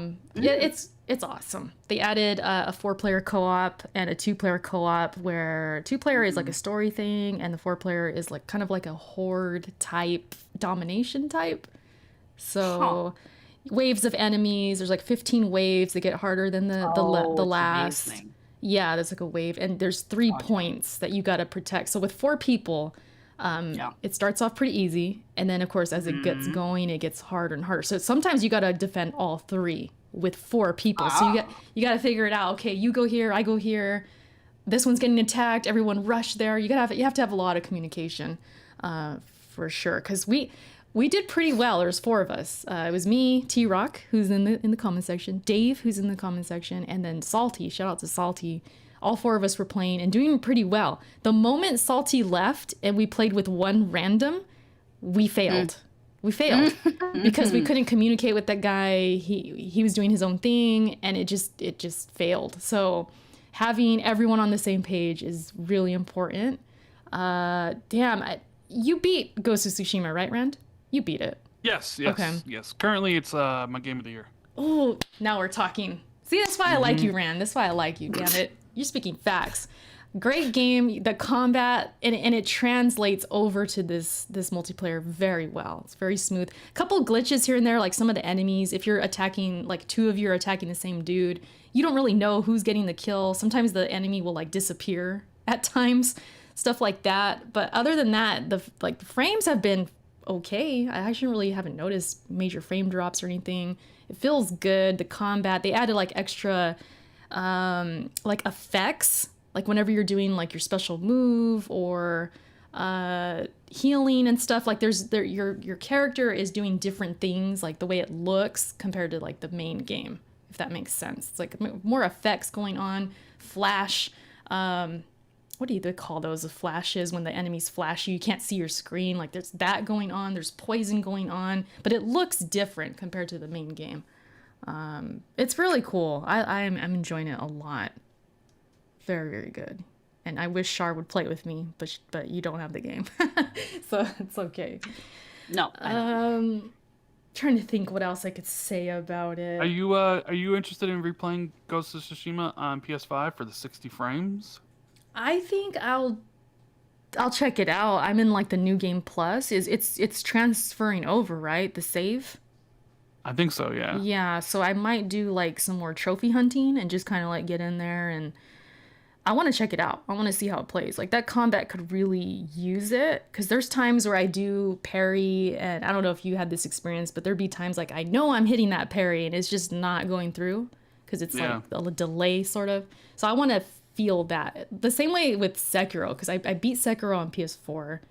It's awesome. They added a 4-player co-op and a 2-player co-op where 2-player is like a story thing and the 4-player is like kind of like a horde type, domination type. So waves of enemies, there's like 15 waves that get harder than the last. Amazing. Yeah, there's like a wave and there's 3 points that you got to protect. So with 4 people, it starts off pretty easy. And then of course, as it gets going, it gets harder and harder. So sometimes you got to defend all 3 with 4 people. So you got to figure it out. Okay, you go here, I go here. This one's getting attacked. Everyone rush there. You have to have a lot of communication, for sure. Because we did pretty well. There's 4 of us. It was me, T Rock, who's in the comment section, Dave, who's in the comment section, and then Salty. Shout out to Salty. All 4 of us were playing and doing pretty well. The moment Salty left and we played with one random, we failed. We failed because we couldn't communicate with that guy. He was doing his own thing and it just failed. So having everyone on the same page is really important. You beat Ghost of Tsushima, right, Rand? You beat it. Yes. Okay. Yes. Currently, it's my game of the year. Oh, now we're talking. See, that's why I like you, Rand. That's why I like you. Damn it, you're speaking facts. Great game. The combat and it translates over to this multiplayer very well. It's very smooth. A couple glitches here and there, like some of the enemies. If you're attacking, like 2 of you are attacking the same dude, you don't really know who's getting the kill. Sometimes the enemy will like disappear at times, stuff like that. But other than that, the frames have been okay. I actually really haven't noticed major frame drops or anything. It feels good. The combat, they added like extra like effects. Like whenever you're doing like your special move or healing and stuff, like your character is doing different things, like the way it looks compared to like the main game, if that makes sense. It's like more effects going on, flash. What do they call those? The flashes when the enemies flash you can't see your screen. Like there's that going on. There's poison going on, but it looks different compared to the main game. It's really cool. I'm enjoying it a lot. Very, very good. And I wish Char would play with me, but you don't have the game. So it's okay. No, I don't. Trying to think what else I could say about it. Are you interested in replaying Ghost of Tsushima on PS5 for the 60 frames? I think I'll check it out. I'm in like the new game plus. It's transferring over, right? The save? I think so, yeah. Yeah, so I might do like some more trophy hunting and just kind of like get in there and I want to check it out. I want to see how it plays. Like that combat could really use it because there's times where I do parry and I don't know if you had this experience, but there'd be times like I know I'm hitting that parry and it's just not going through because it's like a delay sort of. So I want to feel that. The same way with Sekiro because I beat Sekiro on PS4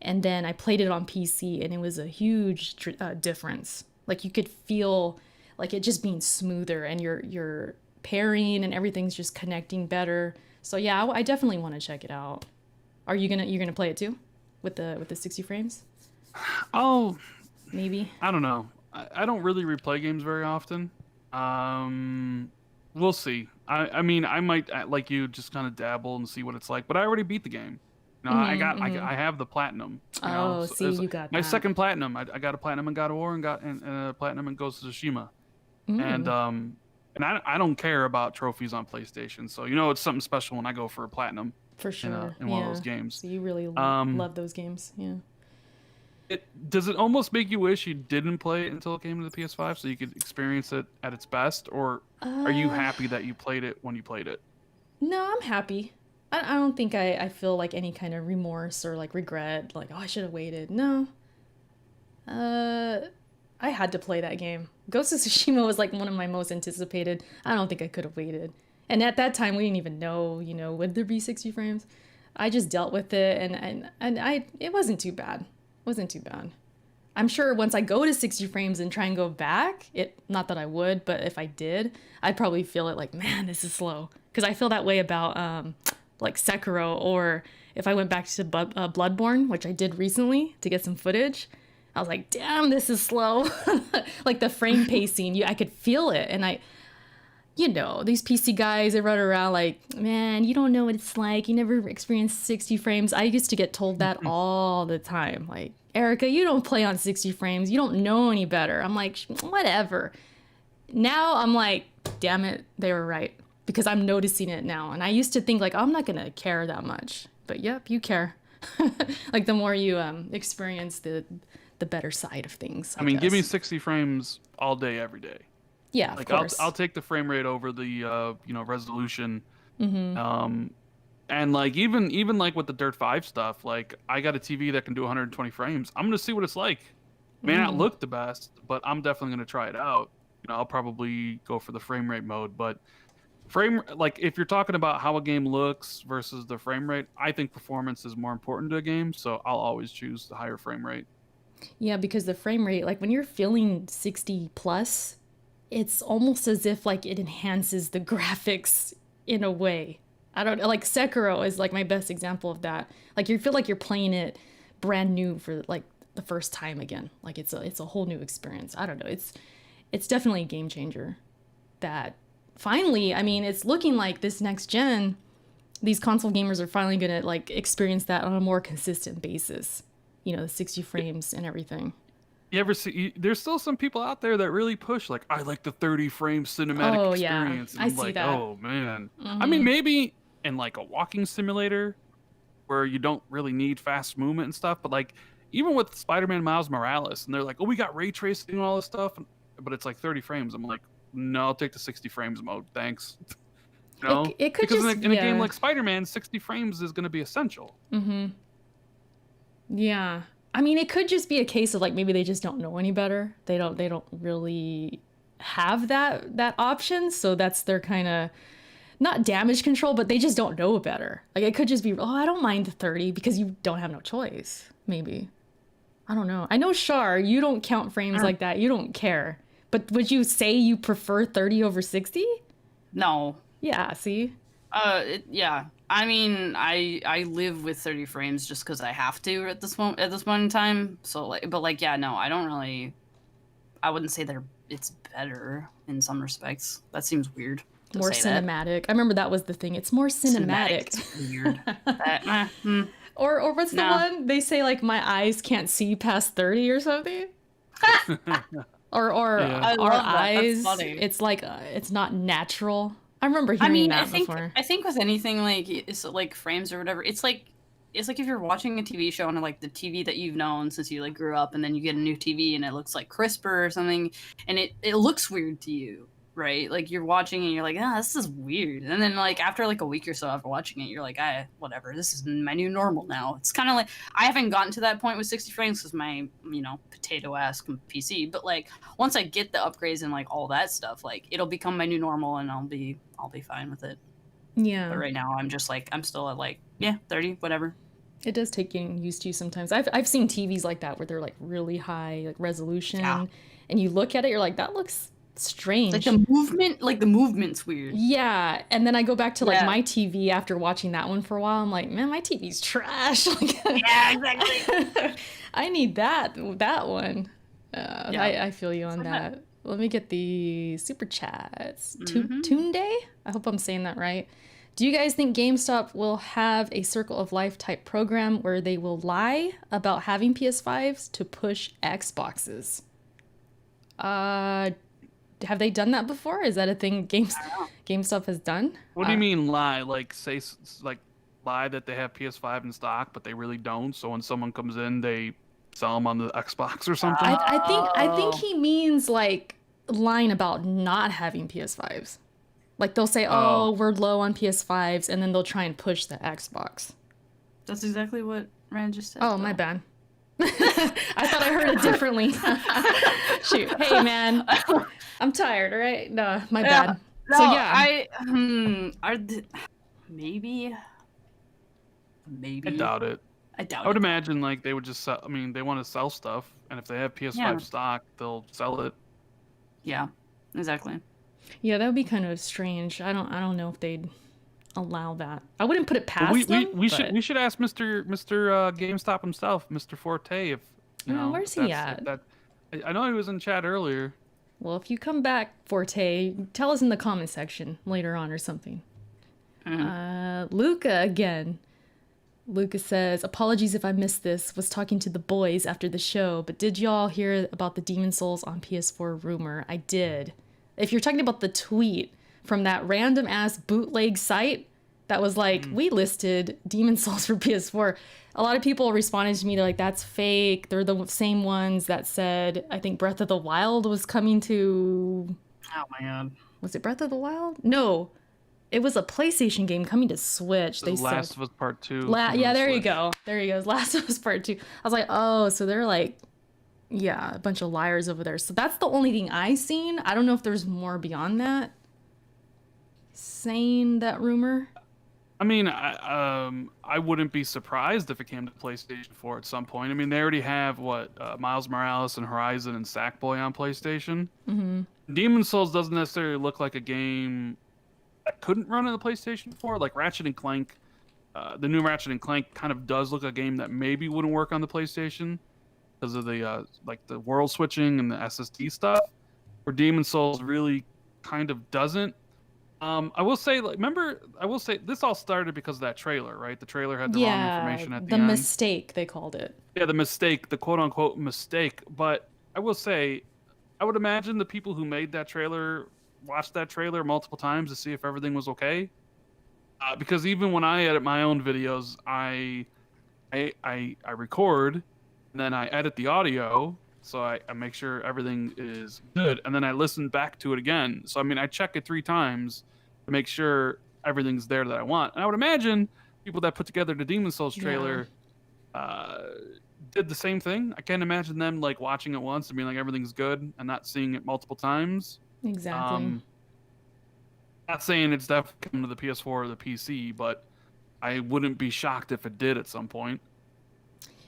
and then I played it on PC and it was a huge difference. Like you could feel like it just being smoother and your parrying and everything's just connecting better. So yeah, I definitely want to check it out. Are you're gonna play it too, with the 60 frames? Oh, maybe. I don't know. I don't really replay games very often. We'll see. I mean, I might like you just kind of dabble and see what it's like. But I already beat the game. You know, I have the platinum. You know, see, you got my that. second platinum. I got a platinum in God of War and got a platinum in Ghost of Tsushima. And I don't care about trophies on PlayStation, so you know it's something special when I go for a platinum. For sure. In one of those games. So you really love those games, yeah. Does it almost make you wish you didn't play it until it came to the PS5 so you could experience it at its best, or are you happy that you played it when you played it? No, I'm happy. I don't think I feel like any kind of remorse or like regret, like, oh, I should have waited. No. I had to play that game. Ghost of Tsushima was like one of my most anticipated. I don't think I could have waited. And at that time, we didn't even know, would there be 60 frames? I just dealt with it, and it wasn't too bad. It wasn't too bad. I'm sure once I go to 60 frames and try and go back, not that I would, but if I did, I'd probably feel it like, man, this is slow. Because I feel that way about like Sekiro, or if I went back to Bloodborne, which I did recently to get some footage. I was like, damn, this is slow. Like the frame pacing, I could feel it. And these PC guys, they run around like, man, you don't know what it's like. You never experienced 60 frames. I used to get told that all the time. Like, Erica, you don't play on 60 frames. You don't know any better. I'm like, whatever. Now I'm like, damn it, they were right. Because I'm noticing it now. And I used to think like, I'm not going to care that much. But yep, you care. Like the more you experience the better side of things. I mean, guess. give me 60 frames all day, every day. Yeah, Like of course. I'll take the frame rate over the resolution. Mm-hmm. And like even like with the Dirt 5 stuff, like I got a TV that can do 120 frames. I'm gonna see what it's like. May not look the best, but I'm definitely gonna try it out. I'll probably go for the frame rate mode, but if you're talking about how a game looks versus the frame rate, I think performance is more important to a game, so I'll always choose the higher frame rate. Yeah, because the frame rate, like when you're feeling 60 plus, it's almost as if like it enhances the graphics in a way. I don't like Sekiro is like my best example of that. Like you feel like you're playing it brand new for like the first time again. Like it's a whole new experience. I don't know. It's definitely a game changer. That finally, I mean, it's looking like this next gen, these console gamers are finally gonna like experience that on a more consistent basis. The 60 frames and everything. You ever see? There's still some people out there that really push like, I like the 30 frame cinematic experience. Yeah. I see that. Oh man. I mean, maybe in like a walking simulator where you don't really need fast movement and stuff, but like even with Spider-Man Miles Morales, and they're like, oh, we got ray tracing and all this stuff, but it's like 30 frames. I'm like, no, I'll take the 60 frames mode, thanks. It could because just, in a game like Spider-Man, 60 frames is going to be essential. Mm-hmm. Yeah. I mean, it could just be a case of like maybe they just don't know any better. They don't really have that option, so that's their kind of not damage control, but they just don't know better. Like it could just be, I don't mind the 30 because you don't have no choice. Maybe. I don't know. I know Shar, you don't count frames like that. You don't care. But would you say you prefer 30 over 60? No. Yeah, see? Yeah. I mean, I live with 30 frames just because I have to at this moment in time. So like, but like, yeah, no, I don't really. I wouldn't say it's better in some respects. That seems weird. More cinematic. I remember that was the thing. It's more cinematic. It's weird. Or what's the one they say like my eyes can't see past 30 or something? or our eyes. It's like it's not natural. I remember hearing that before. I think with anything like it's like frames or whatever, it's like if you're watching a TV show on like the TV that you've known since you like grew up, and then you get a new TV and it looks like crisper or something, and it looks weird to you, right? Like you're watching and you're like, this is weird, and then like after like a week or so after watching it, you're like, whatever, this is my new normal now. It's kind of like I haven't gotten to that point with 60 frames because my potato ass PC, but like once I get the upgrades and like all that stuff, like it'll become my new normal and I'll be fine with it. Yeah. But right now I'm still at like 30, whatever. It does take getting used to sometimes. I've seen TVs like that where they're like really high like resolution, and you look at it, you're like, that looks strange. Like the movement's weird. Yeah, and then I go back to like my TV after watching that one for a while. I'm like, man, my TV's trash. Yeah, exactly. I need that one. I feel you on that. Let me get the super chats. Toon Day? I hope I'm saying that right. Do you guys think GameStop will have a Circle of Life type program where they will lie about having PS5s to push Xboxes? Have they done that before? Is that a thing GameStop has done? What do you mean lie? Like lie that they have PS5 in stock, but they really don't. So when someone comes in, they sell them on the Xbox or something. I think he means like lying about not having PS5s. Like they'll say, we're low on PS5s, and then they'll try and push the Xbox. That's exactly what Rand just said. Oh, my bad. I thought I heard it differently. Shoot. Hey, man. I'm tired, all right? No, my bad. No, so, yeah. Maybe. I doubt it. I would imagine like they would just sell, they want to sell stuff, and if they have PS5 stock, they'll sell it. Yeah, exactly. Yeah, that would be kind of strange. I don't know if they'd allow that. I wouldn't put it past them. We should ask Mr. GameStop himself, Mr. Forte, if where's he at? I know he was in chat earlier. Well, if you come back, Forte, tell us in the comment section later on or something. Luca again. Luca says, apologies if I missed this, was talking to the boys after the show, but did y'all hear about the Demon Souls on PS4 rumor? I did. if you're talking about the tweet from that random ass bootleg site that was like, we listed Demon Souls for PS4. A lot of people responded to me. They're like, that's fake. They're the same ones that said, I think Breath of the Wild was coming to... Oh my god. Was it Breath of the Wild? No. It was a PlayStation game coming to Switch. They Last said. of Us Part 2. Yeah, there you Switch. go. There you go. Last of Us Part 2. I was like, oh, so they're like, yeah, a bunch of liars over there. So that's the only thing I seen. I don't know if there's more beyond that. Saying that rumor. I mean, I wouldn't be surprised if it came to PlayStation 4 at some point. I mean, they already have, Miles Morales and Horizon and Sackboy on PlayStation. Mm-hmm. Demon Souls doesn't necessarily look like a game that couldn't run on the PlayStation 4. Like Ratchet and Clank, the new Ratchet and Clank kind of does look like a game that maybe wouldn't work on the PlayStation because of the the world switching and the SSD stuff. Where Demon Souls really kind of doesn't. I will say, this all started because of that trailer, right? The trailer had the wrong information at the end. The mistake, they called it. Yeah, the mistake, the quote-unquote mistake. But I will say, I would imagine the people who made that trailer watched that trailer multiple times to see if everything was okay. Because even when I edit my own videos, I record, and then I edit the audio, so I make sure everything is good, and then I listen back to it again. So I mean, I check it 3 times to make sure everything's there that I want. And I would imagine people that put together the Demon Souls trailer did the same thing. I can't imagine them like watching it once and being like everything's good and not seeing it multiple times. Exactly. Not saying it's definitely coming to the PS4 or the PC, but I wouldn't be shocked if it did at some point.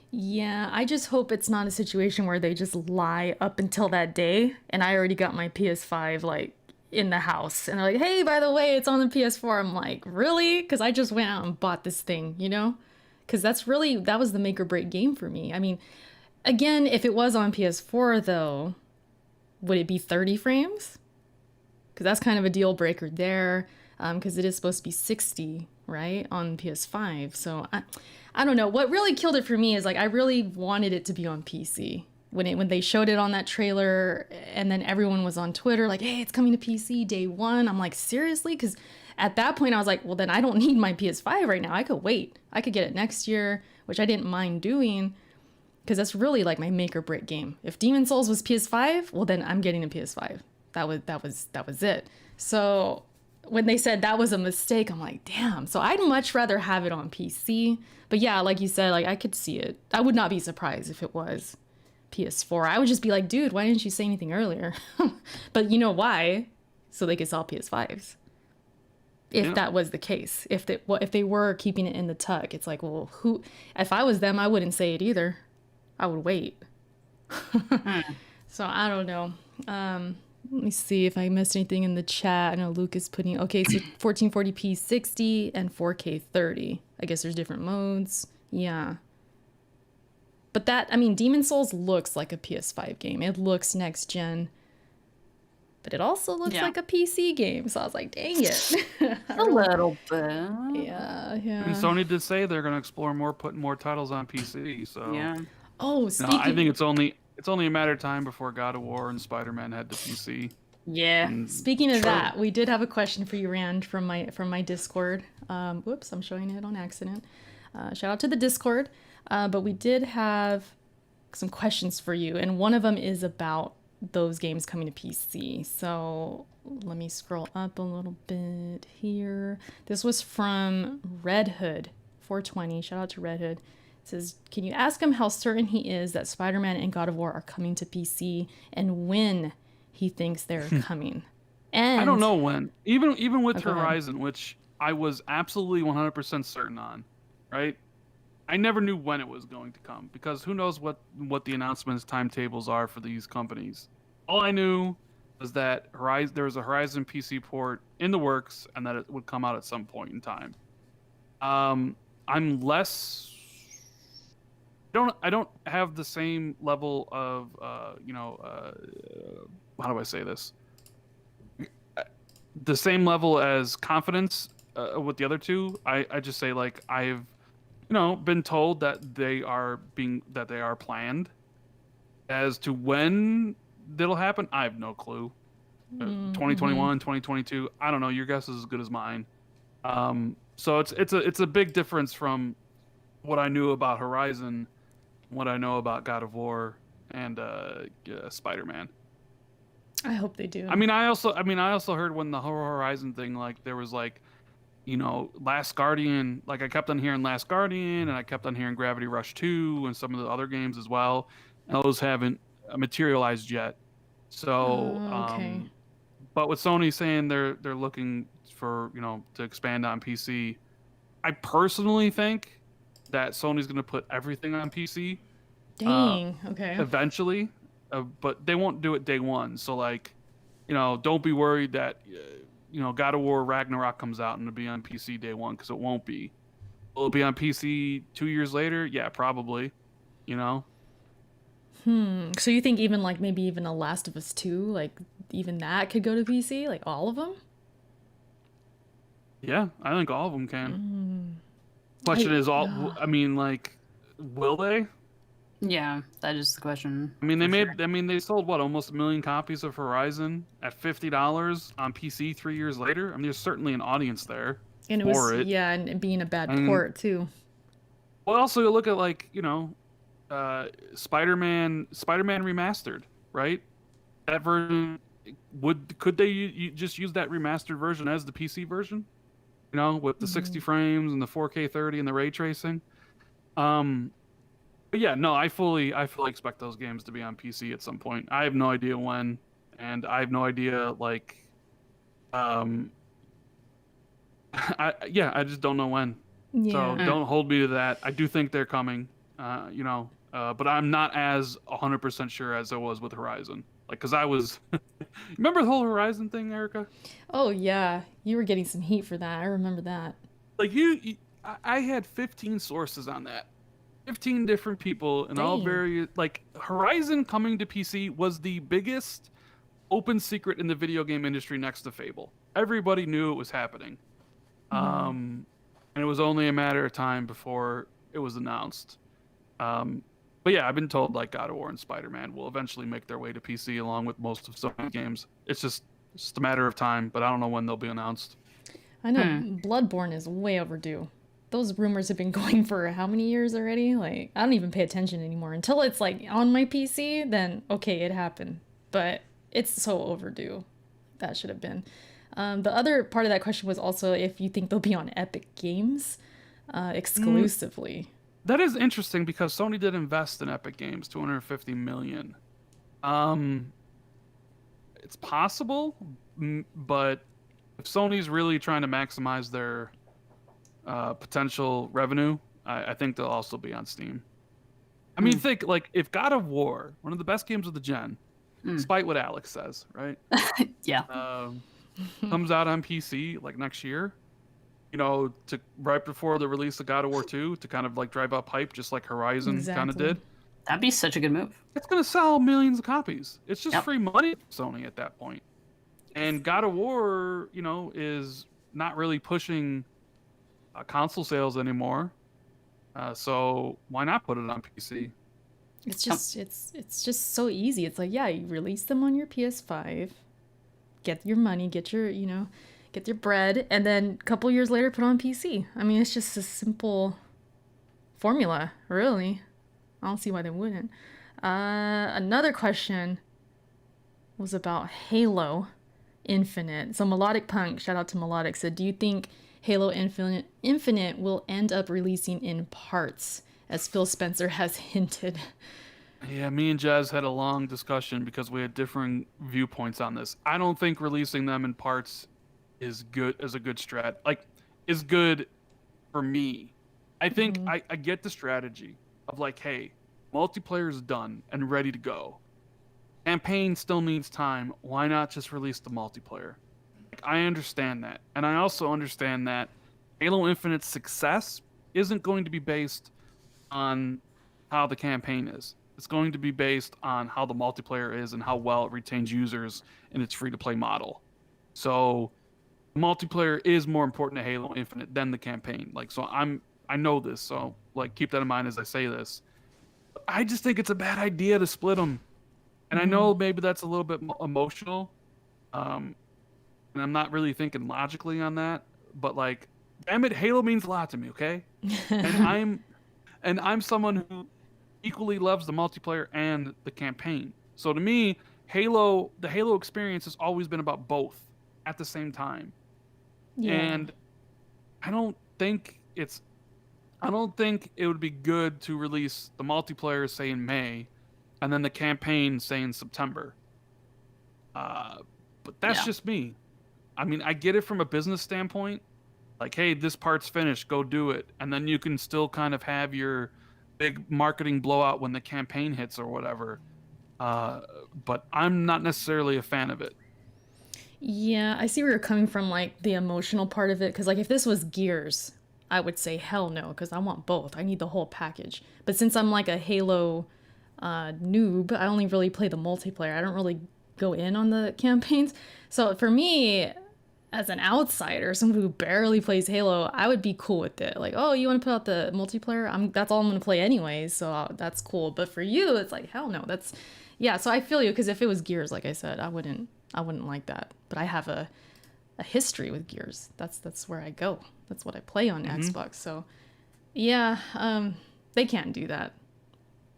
Yeah, I just hope it's not a situation where they just lie up until that day and I already got my PS5 like in the house and they're like, hey, by the way, it's on the PS4. I'm like, really? Because I just went out and bought this thing, you know? Because that was the make or break game for me. I mean, again, if it was on PS4 though, would it be 30 frames? Because that's kind of a deal breaker there, because it is supposed to be 60, right, on PS5. So I don't know. What really killed it for me is like I really wanted it to be on PC. When they showed it on that trailer and then everyone was on Twitter like, hey, it's coming to PC day 1. I'm like, seriously? Because at that point I was like, well, then I don't need my PS5 right now. I could wait. I could get it next year, which I didn't mind doing because that's really like my make or break game. If Demon Souls was PS5, well, then I'm getting a PS5. That was it. So when they said that was a mistake, I'm like, damn. So I'd much rather have it on PC. But yeah, like you said, like I could see it. I would not be surprised if it was PS4. I would just be like, dude, why didn't you say anything earlier? But you know why? So they could sell PS5s. If that was the case. If they were keeping it in the tuck, it's like, well, if I was them, I wouldn't say it either. I would wait. So I don't know. Let me see if I missed anything in the chat. I know Luke is putting, okay, so 1440p 60 and 4K 30. I guess there's different modes. Yeah. But Demon Souls looks like a PS5 game. It looks next gen. But it also looks like a PC game. So I was like, dang it. A little bit. Yeah. I mean, Sony did say they're going to explore putting more titles on PC. So yeah. Oh, speaking. I think it's only a matter of time before God of War and Spider-Man head to PC. Yeah. Speaking of that, we did have a question for you, Rand, from my Discord. Whoops, I'm showing it on accident. Shout out to the Discord. But we did have some questions for you, and one of them is about those games coming to PC. So let me scroll up a little bit here. This was from Red Hood 420. Shout out to Red Hood. It says, can you ask him how certain he is that Spider-Man and God of War are coming to PC and when he thinks they're coming? And I don't know when. Even with go ahead. Horizon, which I was absolutely 100% certain on, right? I never knew when it was going to come because who knows what the announcements timetables are for these companies. All I knew was that there was a Horizon PC port in the works and that it would come out at some point in time. I'm less. I don't have the same level of how do I say this? The same level as confidence with the other two. I just say like I've been told that they are planned. As to when that'll happen, I have no clue. 2021, 2022. I don't know. Your guess is as good as mine. So it's a big difference from what I knew about Horizon, what I know about God of War, and Spider-Man. I hope they do. I mean, I also heard when the Horizon thing, like there was like, Last Guardian. Like I kept on hearing Last Guardian, and I kept on hearing Gravity Rush 2, and some of the other games as well. And those haven't materialized yet. So, okay. but with Sony saying they're looking for to expand on PC, I personally think that Sony's going to put everything on PC. Dang. Okay. Eventually, but they won't do it day one. So like, don't be worried that God of War Ragnarok comes out and it'll be on PC day one, because it won't be. Will it be on PC 2 years later? Yeah, probably. So you think even like maybe even a Last of Us 2, like even that could go to PC, like all of them? Yeah, I think all of them can. Question is I mean, like, will they? Yeah, that is the question. I mean, they sold what, almost 1 million copies of Horizon at $50 on PC 3 years later. I mean, there's certainly an audience there. And it was and it being a bad port too. Well, also look at like Spider-Man Remastered, right? That version, could they just use that remastered version as the PC version? With the 60 frames and the 4K 30 and the ray tracing. But yeah, no, I fully expect those games to be on PC at some point. I have no idea when, and I have no idea like, I just don't know when. Yeah. So don't hold me to that. I do think they're coming, but I'm not as 100% sure as I was with Horizon. Like, because I was... Remember the whole Horizon thing, Erica? Oh, yeah. You were getting some heat for that. I remember that. Like, I had 15 sources on that. 15 different people, and all very... Like, Horizon coming to PC was the biggest open secret in the video game industry next to Fable. Everybody knew it was happening. And it was only a matter of time before it was announced. But yeah, I've been told like God of War and Spider-Man will eventually make their way to PC along with most of Sony games. It's just a matter of time, but I don't know when they'll be announced. I know Bloodborne is way overdue. Those rumors have been going for how many years already? Like, I don't even pay attention anymore. Until it's like on my PC, then okay, it happened. But it's so overdue. That should have been. The other part of that question was also if you think they'll be on Epic Games exclusively. That is interesting because Sony did invest in Epic Games, $250 million. It's possible, but if Sony's really trying to maximize their potential revenue, I think they'll also be on Steam. I mean, think like if God of War, one of the best games of the gen, despite what Alex says, right? Yeah. Comes out on PC like next year. To right before the release of God of War 2 to kind of like drive up hype, just like Horizon kind of did. That'd be such a good move. It's gonna sell millions of copies. It's just free money for Sony at that point. And God of War, is not really pushing console sales anymore. So why not put it on PC? It's just it's just so easy. It's like, yeah, you release them on your PS5, get your money, get your get your bread, and then a couple years later put on PC. I mean, it's just a simple formula, really. I don't see why they wouldn't. Another question was about Halo Infinite. So Melodic Punk, shout out to Melodic, said, do you think Halo Infinite will end up releasing in parts, as Phil Spencer has hinted? Yeah, me and Jazz had a long discussion because we had differing viewpoints on this. I don't think releasing them in parts is good as a good strat. Like, is good for me. I think I get the strategy of like, hey, multiplayer is done and ready to go. Campaign still needs time. Why not just release the multiplayer? Like, I understand that. And I also understand that Halo Infinite's success isn't going to be based on how the campaign is. It's going to be based on how the multiplayer is and how well it retains users in its free-to-play model. So multiplayer is more important to Halo Infinite than the campaign. Like, so I know this, so like keep that in mind as I say this. I just think it's a bad idea to split them. And I know maybe that's a little bit emotional, And I'm not really thinking logically on that, but like, damn it, Halo means a lot to me, okay? And I'm someone who equally loves the multiplayer and the campaign. So to me, the Halo experience has always been about both at the same time. Yeah. And I don't think it would be good to release the multiplayer, say, in May, and then the campaign, say, in September. But that's just me. I mean, I get it from a business standpoint. Like, hey, this part's finished, go do it. And then you can still kind of have your big marketing blowout when the campaign hits or whatever. But I'm not necessarily a fan of it. Yeah, I see where you're coming from, like the emotional part of it. Because, like, if this was Gears, I would say hell no, because I want both. I need the whole package. But since I'm like a Halo noob, I only really play the multiplayer. I don't really go in on the campaigns. So for me, as an outsider, someone who barely plays Halo, I would be cool with it. Like, oh, you want to put out the multiplayer? That's all I'm going to play anyways, so that's cool. But for you, it's like, hell no. Yeah, so I feel you, because if it was Gears, like I said, I wouldn't like that. But I have a history with Gears. That's where I go. That's what I play on Xbox. So yeah, they can't do that.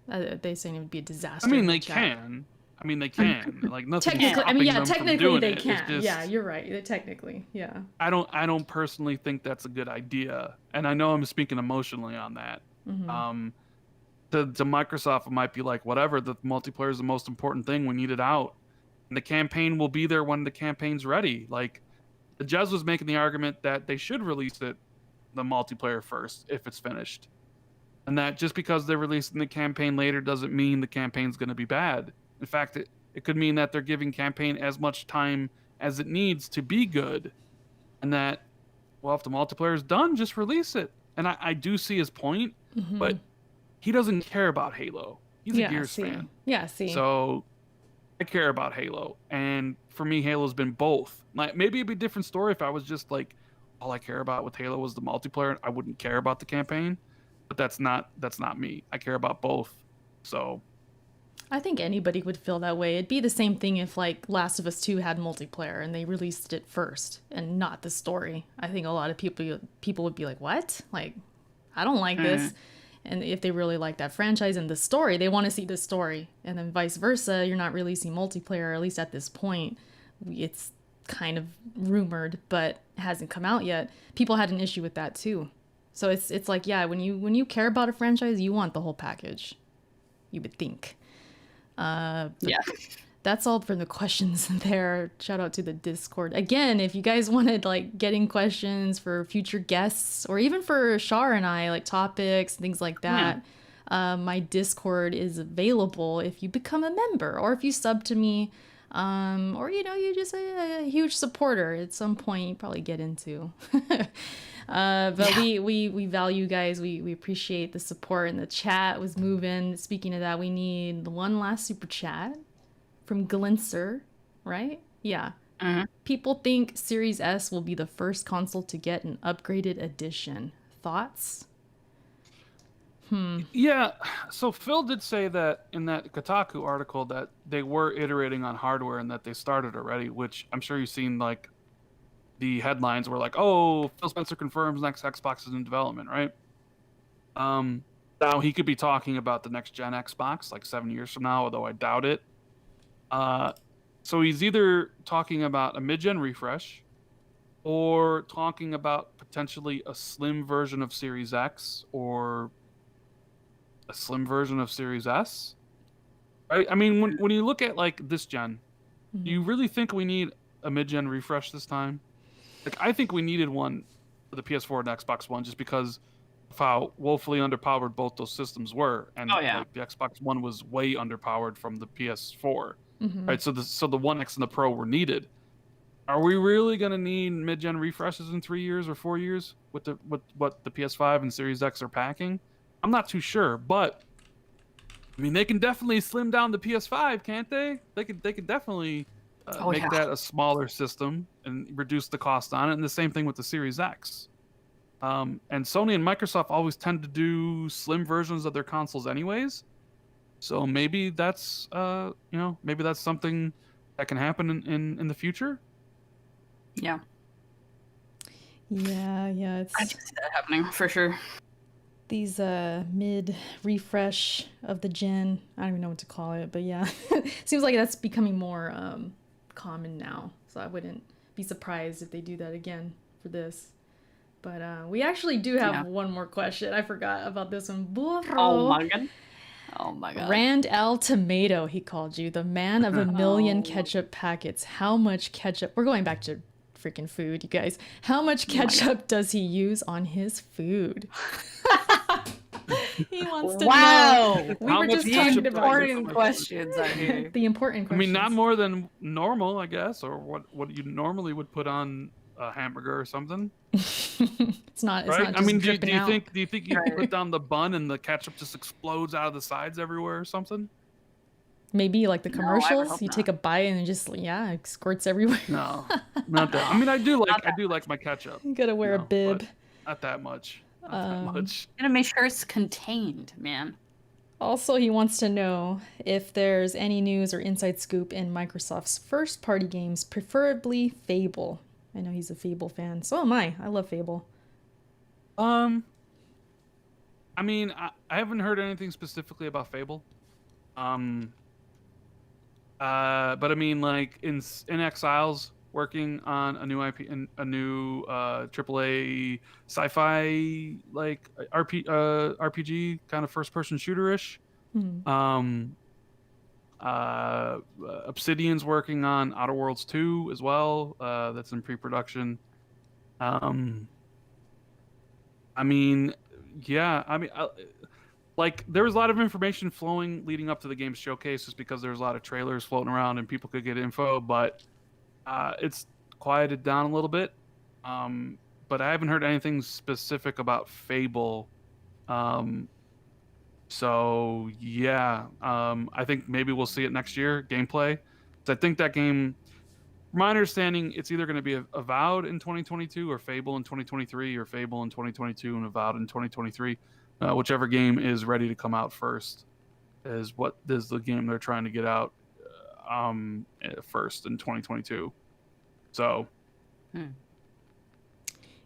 They saying it would be a disaster. I mean, they can. Like, nothing. Technically they can. Just, yeah, you're right. Technically, yeah. I don't personally think that's a good idea, and I know I'm speaking emotionally on that. To Microsoft, it might be like, whatever. The multiplayer is the most important thing. We need it out, and the campaign will be there when the campaign's ready. Like, the Jez was making the argument that they should release the multiplayer first if it's finished, and that just because they're releasing the campaign later doesn't mean the campaign's going to be bad. In fact, it could mean that they're giving campaign as much time as it needs to be good. And that, well, if the multiplayer is done, just release it. And I do see his point, but he doesn't care about Halo. He's a Gears fan. Yeah, see. So I care about Halo. And for me, Halo's been both. Like, maybe it'd be a different story if I was just like, all I care about with Halo was the multiplayer. I wouldn't care about the campaign. But that's not me. I care about both. So I think anybody would feel that way. It'd be the same thing if, like, Last of Us 2 had multiplayer and they released it first and not the story. I think a lot of people would be like, what? Like, I don't like this. And if they really like that franchise and the story, they want to see the story. And then vice versa, you're not releasing multiplayer, at least at this point. It's kind of rumored, but it hasn't come out yet. People had an issue with that too. So it's like, yeah, when you care about a franchise, you want the whole package, you would think. Yeah. That's all for the questions there. Shout out to the Discord. Again, if you guys wanted, like, getting questions for future guests or even for Shar and I, like topics, things like that, my Discord is available if you become a member or if you sub to me, or, you're just a huge supporter at some point you probably get into. But we value guys. We appreciate the support, and the chat was moving. Speaking of that, we need one last super chat from Glinser, right? Yeah. People think Series S will be the first console to get an upgraded edition. Thoughts? Yeah. So Phil did say that in that Kotaku article that they were iterating on hardware and that they started already, which I'm sure you've seen, like, the headlines were like, oh, Phil Spencer confirms next Xbox is in development, right? Now he could be talking about the next gen Xbox like 7 years from now, although I doubt it. So he's either talking about a mid-gen refresh or talking about potentially a slim version of Series X or a slim version of Series S. Right? I mean, when you look at, like, this gen, do you really think we need a mid-gen refresh this time? Like, I think we needed one for the PS4 and Xbox One just because of how woefully underpowered both those systems were. And like, the Xbox One was way underpowered from the PS4. Right? So the One X and the Pro were needed. Are we really going to need mid-gen refreshes in 3 years or 4 years with what the PS5 and Series X are packing? I'm not too sure, but I mean, they can definitely slim down the PS5, can't they? They could definitely make that a smaller system and reduce the cost on it. And the same thing with the Series X. And Sony and Microsoft always tend to do slim versions of their consoles anyways. So maybe that's maybe that's something that can happen in the future. Yeah, Yeah, I can see that happening for sure. these mid refresh of the gen. I don't even know what to call it, but yeah, seems like that's becoming more common now. So I wouldn't be surprised if they do that again for this. But we actually do have one more question. I forgot about this one. Burro. Oh my god. Rand L. Tomato, he called you. The man of a million ketchup packets. How much ketchup? We're going back to freaking food, you guys. How much ketchup does he use on his food? He wants to know. We were just talking about important questions out here. the important questions. I mean, not more than normal, I guess, or what you normally would put on a hamburger or something. It's not. It's right? not just I mean, do you think you put down the bun and the ketchup just explodes out of the sides everywhere or something? Maybe like the No, I would commercials. hope You not. take a bite and it just it squirts everywhere. No, not that. I mean, I do like my ketchup. You gotta wear a bib. but not that much. Not that much. Gotta make sure it's contained, man. Also, he wants to know if there's any news or inside scoop in Microsoft's first-party games, preferably Fable. I know he's a Fable fan. So am I. I love Fable. I mean, I haven't heard anything specifically about Fable. But I mean, like in Exiles, working on a new IP, a new AAA sci-fi like RPG kind of first-person shooter-ish. Obsidian's working on Outer Worlds 2 as well. That's in pre-production. I mean, yeah. I mean, like there was a lot of information flowing leading up to the game's showcase, just because there's a lot of trailers floating around and people could get info. But it's quieted down a little bit. But I haven't heard anything specific about Fable. So yeah, I think maybe we'll see it next year, gameplay. I think that game, from my understanding, it's either going to be Avowed in 2022 or Fable in 2023, or Fable in 2022 and Avowed in 2023. Whichever game is ready to come out first is the game they're trying to get out first in 2022. So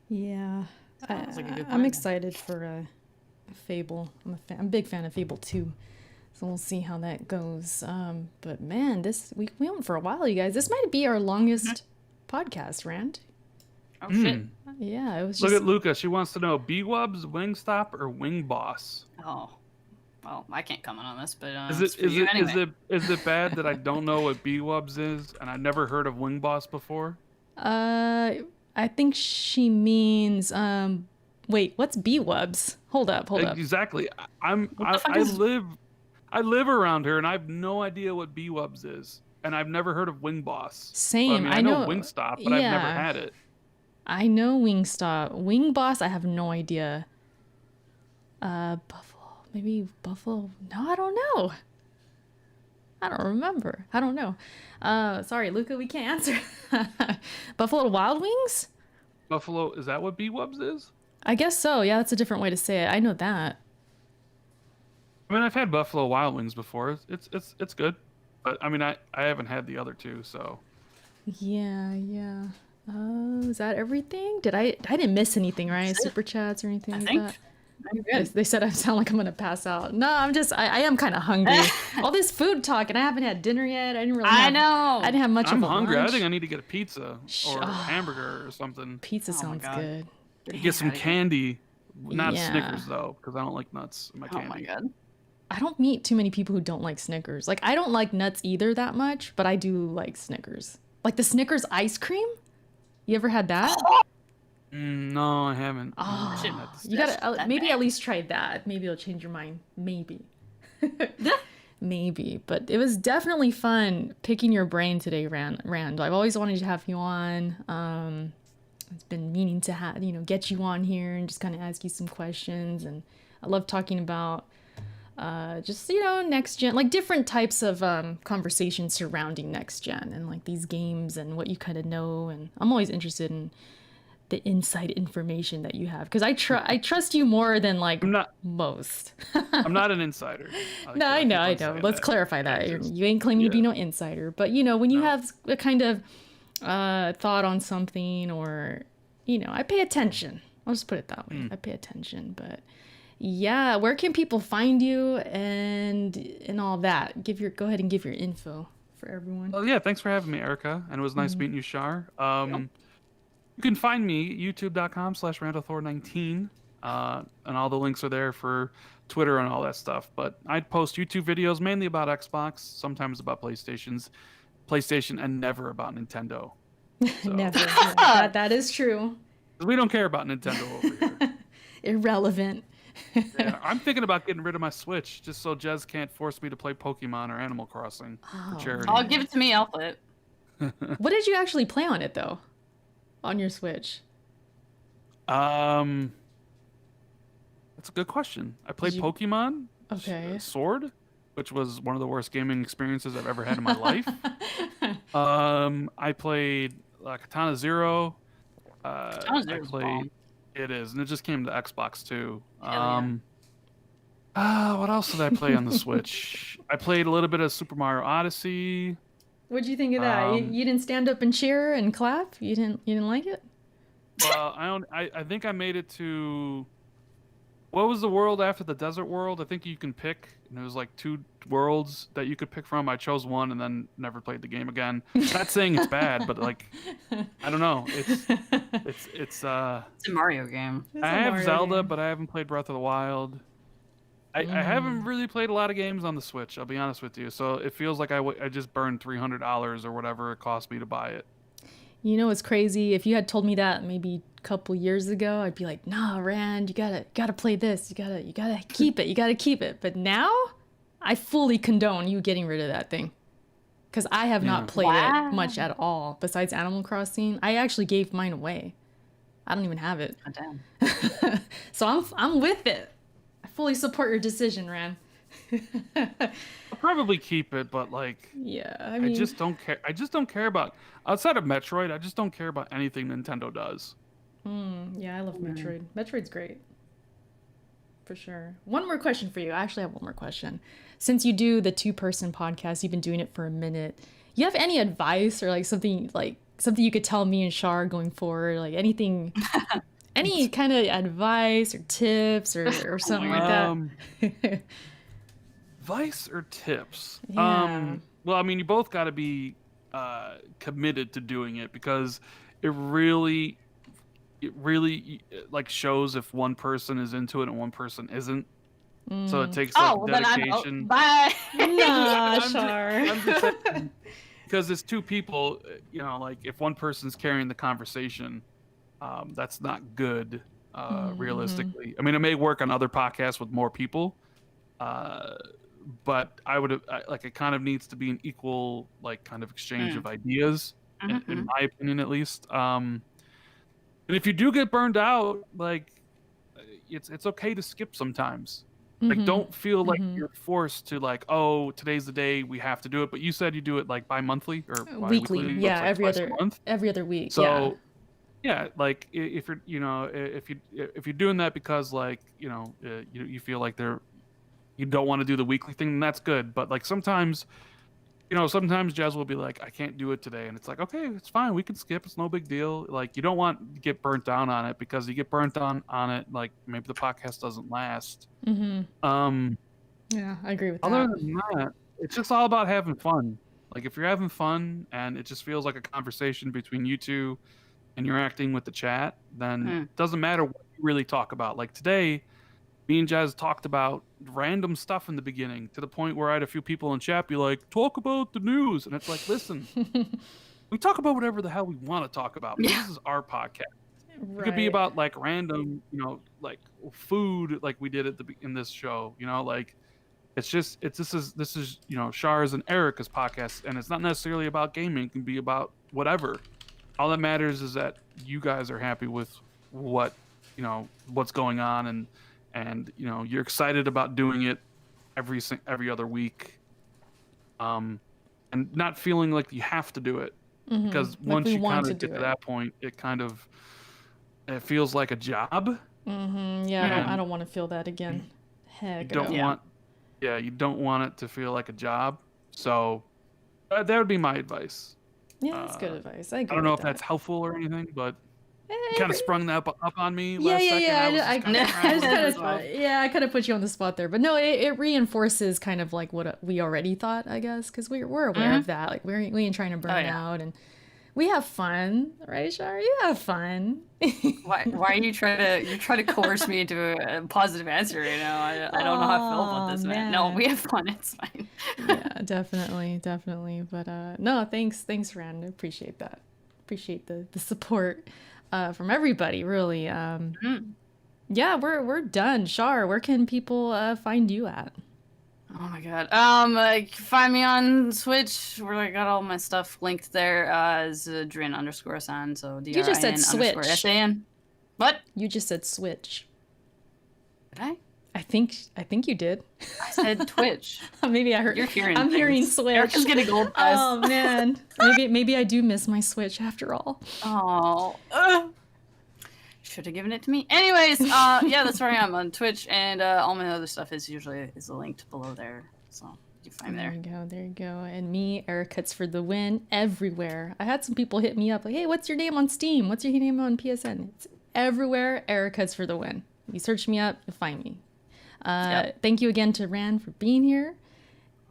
Yeah. Sounds like a good I'm plan. excited for Fable. I'm a big fan of Fable 2. So we'll see how that goes. But man, we went for a while, you guys. This might be our longest podcast, Rand. Oh shit. Yeah, it was Look just... at Luca. She wants to know B-Wubs, Wingstop, or Wing Boss. Oh. Well, I can't comment on this, but Is it bad that I don't know what B-Wubs is and I've never heard of Wing Boss before? I think she means wait, what's B-Wubs? Hold up. Exactly. I live around her and I have no idea what B-Wubs is, and I've never heard of Wing Boss. Same. But, I know Wingstop, but I've never had it. I know Wingstop. Wing Boss, I have no idea. Buffalo. Maybe Buffalo. No, I don't know. I don't remember. I don't know. Sorry, Luca, we can't answer. Buffalo Wild Wings? Buffalo, is that what B-Wubs is? I guess so. Yeah, that's a different way to say it. I know that. I mean, I've had Buffalo Wild Wings before. It's good. But I mean, I haven't had the other two, so. Yeah. Is that everything? I didn't miss anything, right? Super chats or anything like that? They said I sound like I'm gonna pass out. No, I am kind of hungry. All this food talk, and I haven't had dinner yet. I didn't have much of a hungry. lunch. I think I need to get a pizza or a hamburger or something. Pizza sounds good. Get some candy. Not Snickers, though, because I don't like nuts in my candy. Oh my god. I don't meet too many people who don't like Snickers. Like, I don't like nuts either that much, but I do like Snickers. Like the Snickers ice cream? You ever had that? No, I haven't. Oh, you gotta maybe at least try that. Maybe it'll change your mind. Maybe. Maybe. But it was definitely fun picking your brain today, Rand. I've always wanted to have you on. It's been meaning to get you on here and just kind of ask you some questions. And I love talking about just next gen, like different types of conversations surrounding next gen and like these games and what you kind of know. And I'm always interested in the inside information that you have, because I trust you more than like I'm not. most. I'm not an insider. No, I keep know, on I know. saying Let's that. clarify that. I just- You ain't claiming to be yeah. no insider, but you know, when you No. have a kind of thought on something, or you know, I pay attention. I'll just put it that way. I pay attention, but yeah, where can people find you and all that? Go ahead and give your info for everyone. Well, yeah, thanks for having me, Erica, and it was nice meeting you, Shar. You can find me youtube.com/randallthor19, and all the links are there for Twitter and all that stuff. But I post YouTube videos mainly about Xbox, sometimes about PlayStation, and never about Nintendo. So, Never. Yeah, that is true. we don't care about Nintendo over here. Irrelevant. Yeah, I'm thinking about getting rid of my Switch just so Jez can't force me to play Pokemon or Animal Crossing for charity. I'll give it to me. I'll play it. What did you actually play on it though? On your Switch? That's a good question. I played you- Pokemon Okay. Sword, which was one of the worst gaming experiences I've ever had in my life. I played Katana Zero. Katana Zero's bomb. It is, and it just came to Xbox too. Hell yeah. What else did I play on the Switch? I played a little bit of Super Mario Odyssey. What'd you think of that? You didn't stand up and cheer and clap? You didn't like it? Well, I think I made it to. What was the world after the desert world? I think you can pick, and it was like 2 worlds that you could pick from. I chose one and then never played the game again. Not saying it's bad, but like, I don't know. It's It's a Mario game. I have Zelda, but I haven't played Breath of the Wild. I haven't really played a lot of games on the Switch, I'll be honest with you. So it feels like I just burned $300 or whatever it cost me to buy it. You know what's crazy? If you had told me that maybe a couple years ago, I'd be like, "Nah, Rand, you gotta play this. You gotta keep it. You gotta keep it." But now, I fully condone you getting rid of that thing, because I have not played Wow. it much at all. Besides Animal Crossing, I actually gave mine away. I don't even have it. Oh, damn. So I'm with it. I fully support your decision, Rand. I'll probably keep it, but like, Yeah, I I mean, just don't care. I just don't care about outside of Metroid. I just don't care about anything Nintendo does. yeah, I love Metroid. Metroid's great. For sure. One more question for you. I actually have one more question. Since you do the 2-person podcast, you've been doing it for a minute. You have any advice or like something you could tell me and Shar going forward? Like anything, any kind of advice or tips or something like that? Advice or tips? Yeah. Well, I mean, you both got to be committed to doing it because it really like shows if one person is into it and one person isn't. So it takes like Oh, well, then I'm dedication. bye. Nah, Shar. I'm just saying, because it's 2 people, you know, like if one person's carrying the conversation, that's not good, realistically. I mean, it may work on other podcasts with more people, but it kind of needs to be an equal, like, kind of exchange of ideas, in my opinion, at least. And if you do get burned out, like, it's okay to skip sometimes. Like, don't feel like you're forced to, like, oh, today's the day we have to do it. But you said you do it like bi-monthly or Weekly. bi-weekly, Yeah, like twice a month. every other week. So, yeah, like if you're, you know, if you're doing that because like, you know, you feel like you don't want to do the weekly thing, then that's good. But like sometimes Jazz will be like, I can't do it today, and it's like, okay, it's fine, we can skip. It's no big deal. Like you don't want to get burnt down on it because you get burnt on it, like maybe the podcast doesn't last. Yeah, I agree with that. Other than that, it's just all about having fun. Like if you're having fun and it just feels like a conversation between you two and you're acting with the chat, then it doesn't matter what you really talk about. Like today, me and Jazz talked about random stuff in the beginning to the point where I had a few people in chat be like, talk about the news. And it's like, listen, we talk about whatever the hell we want to talk about. But this is our podcast. It could be about like random, you know, like food, like we did in this show, you know, like this is, you know, Shar's and Erica's podcast. And it's not necessarily about gaming. It can be about whatever. All that matters is that you guys are happy with what, you know, what's going on and you know you're excited about doing it every other week, and not feeling like you have to do it because once you kind of get to that point, it kind of it feels like a job. Yeah, I don't want to feel that again. You Heck don't no. want, you don't want it to feel like a job. So that would be my advice. Yeah, that's good advice. I I agree don't know with if that. that's helpful or anything, but Eh, you kind of it- sprung that up on me Yeah, last yeah, second. yeah. I was I just kinda just kind trying of, yeah, I kind of put you on the spot there, but no, it reinforces kind of like what we already thought, I guess, because we're aware of that. Like we ain't trying to burn out, and we have fun, right, Shar? You have fun. Why are you trying to coerce me into a positive answer right now? I don't know how I feel about this, man. No, man. we have fun. It's fine. Yeah, definitely. But no, thanks, Rand. I appreciate that. Appreciate the support from everybody, really. Yeah, we're done. Shar, where can people find you at? Oh my god. Like, find me on Switch where I got all my stuff linked there. As Drin_San. So You just said Switch. DRIN_SAN. What? You just said Switch. Did I? I think you did. I said Twitch. Maybe I heard. You're hearing. I'm hearing things. Switch. Erica's getting old, guys. Oh man, maybe I do miss my Switch after all. Oh. Should have given it to me. Anyways, yeah, that's where I am on Twitch, and all my other stuff is linked below there, so you find me there. There you go. And me, Eric Cuts for the win, everywhere. I had some people hit me up like, hey, what's your name on Steam? What's your name on PSN? It's everywhere, Eric Cuts for the win. You search me up, you'll find me. Thank you again to Rand for being here.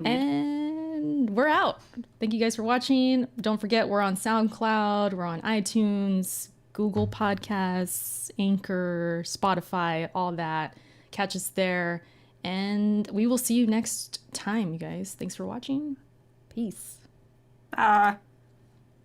And we're out. Thank you guys for watching. Don't forget, we're on SoundCloud, we're on iTunes, Google Podcasts, Anchor, Spotify, all that. Catch us there. And we will see you next time, you guys. Thanks for watching. Peace.